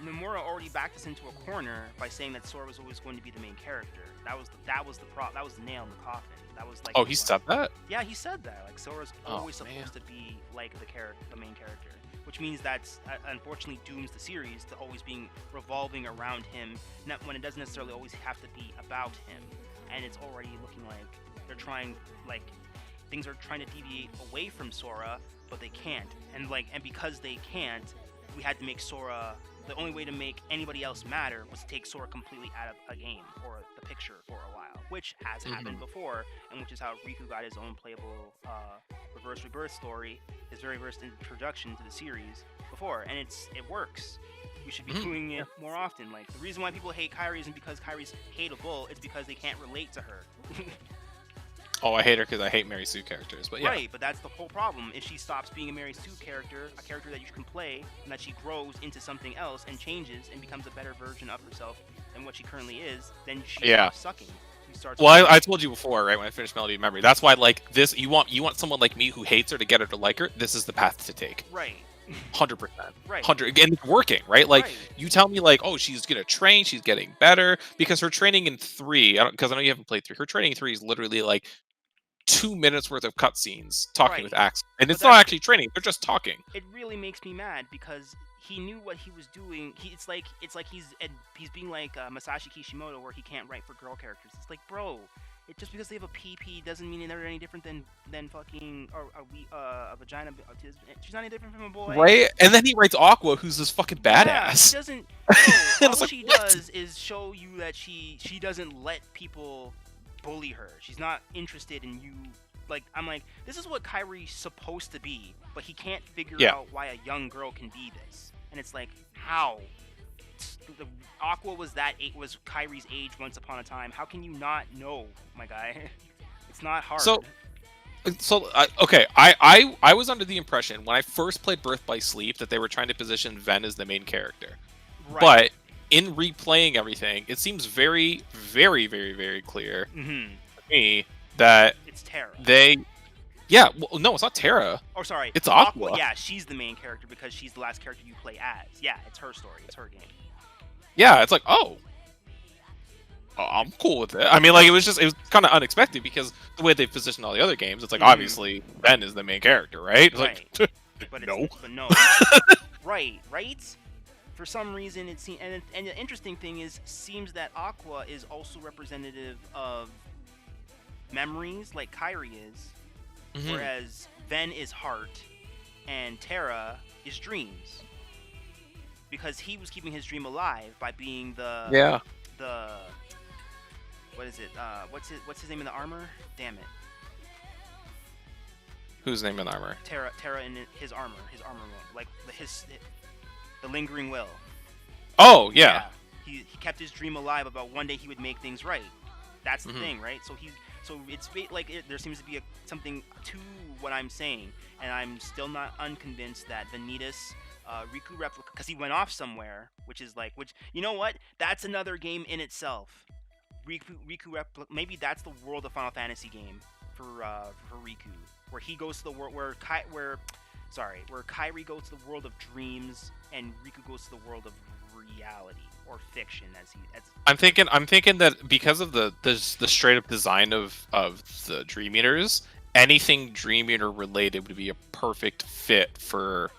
Nomura already backed us into a corner by saying that Sora was always going to be the main character. That was the problem. That was the nail in the coffin. That was like. Oh, he said that? Yeah, he said that. Like Sora's always supposed to be like the main character, which means that's unfortunately dooms the series to always being revolving around him. Not when it doesn't necessarily always have to be about him, and it's already looking like they're trying things are trying to deviate away from Sora, but they can't. And because they can't, we had to make Sora. The only way to make anybody else matter was to take Sora completely out of a game or the picture for a while, which has happened before, and which is how Riku got his own playable reverse rebirth story, his very first introduction to the series before, and it works. We should be doing it more often. Like, the reason why people hate Kairi isn't because Kairi's hateable, it's because they can't relate to her. Oh, I hate her because I hate Mary Sue characters, but yeah. Right, but that's the whole problem. If she stops being a Mary Sue character, a character that you can play, and that she grows into something else and changes and becomes a better version of herself than what she currently is, then she stops sucking. She starts. Well, I told you before, right, when I finished Melody of Memory. That's why, like, this, you want someone like me who hates her to get her to like her. This is the path to take. Right. 100%. Right. 100. And it's working, right? Like, you tell me, like, oh, she's gonna train, she's getting better, because her training in 3, because I know you haven't played 3. Her training in 3 is literally like 2 minutes worth of cutscenes talking with Axe, and it's not actually training; they're just talking. It really makes me mad because he knew what he was doing. It's like he's being like Masashi Kishimoto, where he can't write for girl characters. It's like, bro, just because they have a PP doesn't mean they're any different than fucking a vagina. She's not any different from a boy, right? And then he writes Aqua, who's this fucking badass. Yeah, she doesn't. All she does is show you that she doesn't let people bully her. She's not interested in you. Like, I'm like, this is what Kyrie's supposed to be, but he can't figure Yeah. out why a young girl can be this. And it's like, how? Aqua was was Kyrie's age once upon a time. How can you not know, my guy? It's not hard. So okay, I was under the impression when I first played Birth by Sleep that they were trying to position Ven as the main character. right. But in replaying everything, it seems very, very, very, very clear Mm-hmm. to me that It's Terra. yeah, well, no, it's not Terra. Oh, sorry. It's Aqua. Yeah, she's the main character because she's the last character you play as. Yeah, it's her story. It's her game. Yeah, it's like, oh, I'm cool with it. I mean, like, it was kind of unexpected because the way they positioned all the other games, it's like, obviously, Ben is the main character, right? It's Right. like, But no. no. right. For some reason, it seems, and the interesting thing is, seems that Aqua is also representative of memories, like Kyrie is, Mhm. whereas Ven is heart, and Terra is dreams, because he was keeping his dream alive by being the what is it? What's his name in the armor? Damn it. Whose name in armor? Terra in his armor will, like the lingering will. Oh, yeah. He kept his dream alive about one day he would make things right. That's the thing, right? So it's like there seems to be something to what I'm saying, and I'm still not unconvinced that Vanitas Riku replica, because he went off somewhere, which you know what? That's another game in itself. Riku replica, maybe that's the world of Final Fantasy game for Riku, where he goes to the world where Kyrie goes to the world of dreams and Riku goes to the world of reality or fiction, as I'm thinking that because of the straight up design of the Dream Eaters, anything Dream Eater related would be a perfect fit for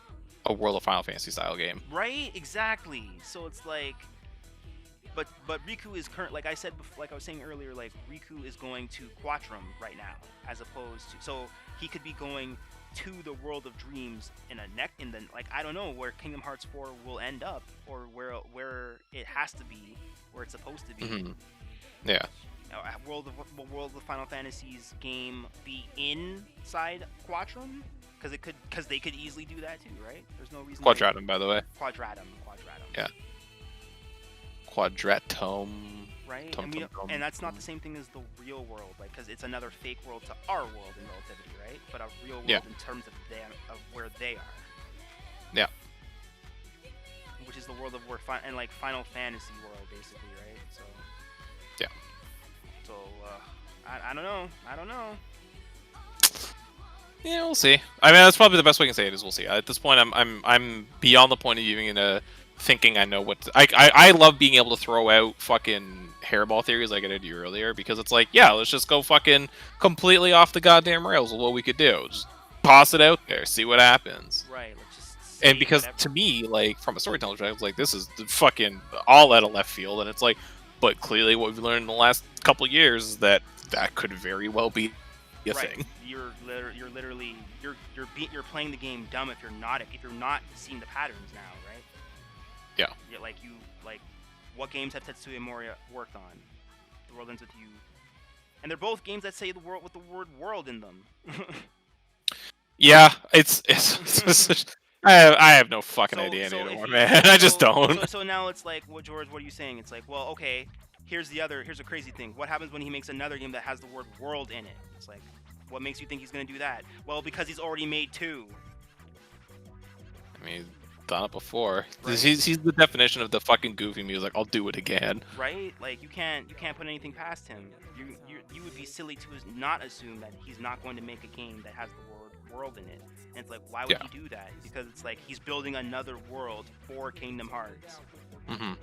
a World of Final Fantasy style game. Right, exactly. So it's like, but Riku is current. Like I said, like I was saying earlier, like Riku is going to Quattrum right now, as opposed to, so he could be going to the world of dreams in the like, I don't know where Kingdom Hearts 4 will end up, or where it has to be, where it's supposed to be. Mm-hmm. Yeah. World of Final Fantasy's game be inside Quattrum? Because they could easily do that too, right? There's no reason. Quadratum, by the way. Quadratum. Yeah. Quadratum. Right, and that's not the same thing as the real world, like, because it's another fake world to our world in relativity, right? But a real world in terms of where they are. Yeah. Which is the world of Final Fantasy world, basically, right? So. Yeah. So I don't know. Yeah, we'll see. I mean, that's probably the best way I can say it is we'll see. At this point, I'm beyond the point of even thinking I know what I love being able to throw out fucking hairball theories like I did you earlier, because it's like, yeah, let's just go fucking completely off the goddamn rails of what we could do. Just toss it out there, see what happens. Right. Let's just. And because to me, like, from a storytelling perspective, like, this is fucking all out of left field, and it's like, but clearly what we've learned in the last couple of years is that could very well be a thing. You're literally playing the game dumb if you're not seeing the patterns now, right? Yeah. Like what games have Tetsuya Moria worked on? The World Ends With You, and they're both games that say the world with the word "world" in them. Yeah, it's I have no fucking idea anymore, man. I just don't. So now it's like, well, George, what are you saying? It's like, well, okay, here's a crazy thing. What happens when he makes another game that has the word "world" in it? It's like, what makes you think he's gonna do that? Well, because he's already made 2. I mean, done it before. Right. He's the definition of the fucking goofy music. I'll do it again. Right? Like, you can't put anything past him. You would be silly to not assume that he's not going to make a game that has the word "world" in it. And it's like, why would he do that? Because it's like he's building another world for Kingdom Hearts. Mm-hmm.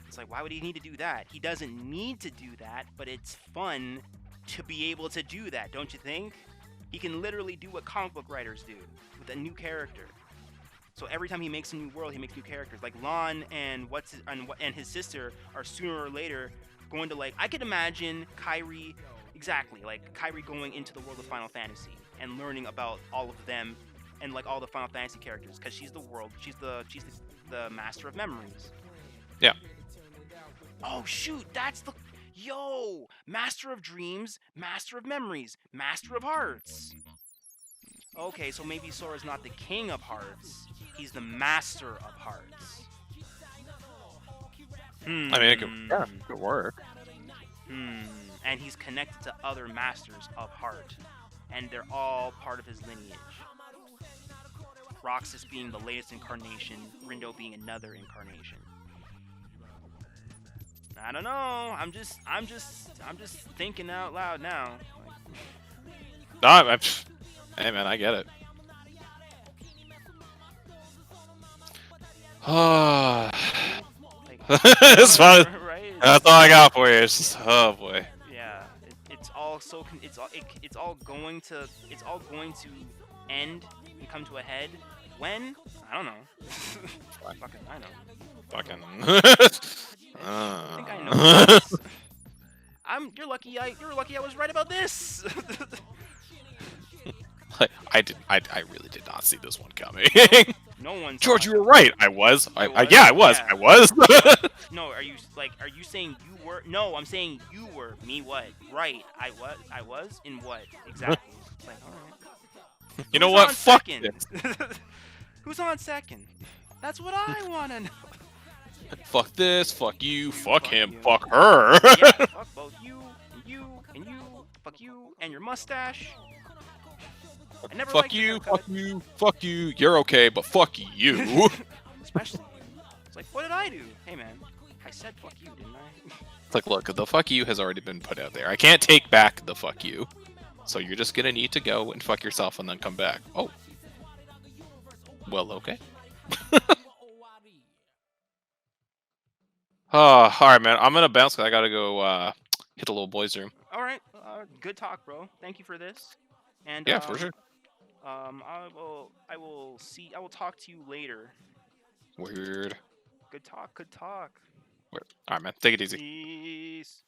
It's like, why would he need to do that? He doesn't need to do that, but it's fun to be able to do that, don't you think? He can literally do what comic book writers do with a new character. So every time he makes a new world, he makes new characters. Like Lon and his sister are sooner or later going to, like, I could imagine Kyrie going into the world of Final Fantasy and learning about all of them and like all the Final Fantasy characters, because she's the master of memories. Yeah. Oh shoot, Yo, master of dreams, master of memories, master of hearts. Okay, so maybe Sora's not the king of hearts. He's the master of hearts. I mean, it could work. And he's connected to other masters of heart. And they're all part of his lineage. Roxas being the latest incarnation, Rindo being another incarnation. I don't know. I'm just thinking out loud now. No, hey man, I get it. It's fun. Right? That's all I got for you. It's just, oh boy. Yeah, it's all going to end and come to a head. When? I don't know. Fucking I know. Fucking. I think I know this. You're lucky I was right about this. I really did not see this one coming. No one. George, saw you it. were right. I was. Yeah, I was. Yeah. I was. No, are you saying you were? No, I'm saying you were. Me what? Right. I was in what? Exactly. It's like, all right. You know Who's what? on Fuck second? this. Who's on second? That's what I want to know. Fuck this. Fuck you. Fuck him. you. Fuck her. Yeah, fuck both you and you and you. Fuck you and your mustache. I never Fuck liked your you. haircut. Fuck you. Fuck you. You're okay, but fuck you. Especially you. It's like, what did I do? Hey man, I said fuck you, didn't I? It's like, look, the fuck you has already been put out there. I can't take back the fuck you. So you're just gonna need to go and fuck yourself and then come back. Oh. Well, okay. Oh, alright, man. I'm gonna bounce because I gotta go hit the little boy's room. All right, good talk, bro. Thank you for this. And Yeah, for sure. I will talk to you later. Weird. Good talk. Good talk. Alright, man. Take it easy. Peace.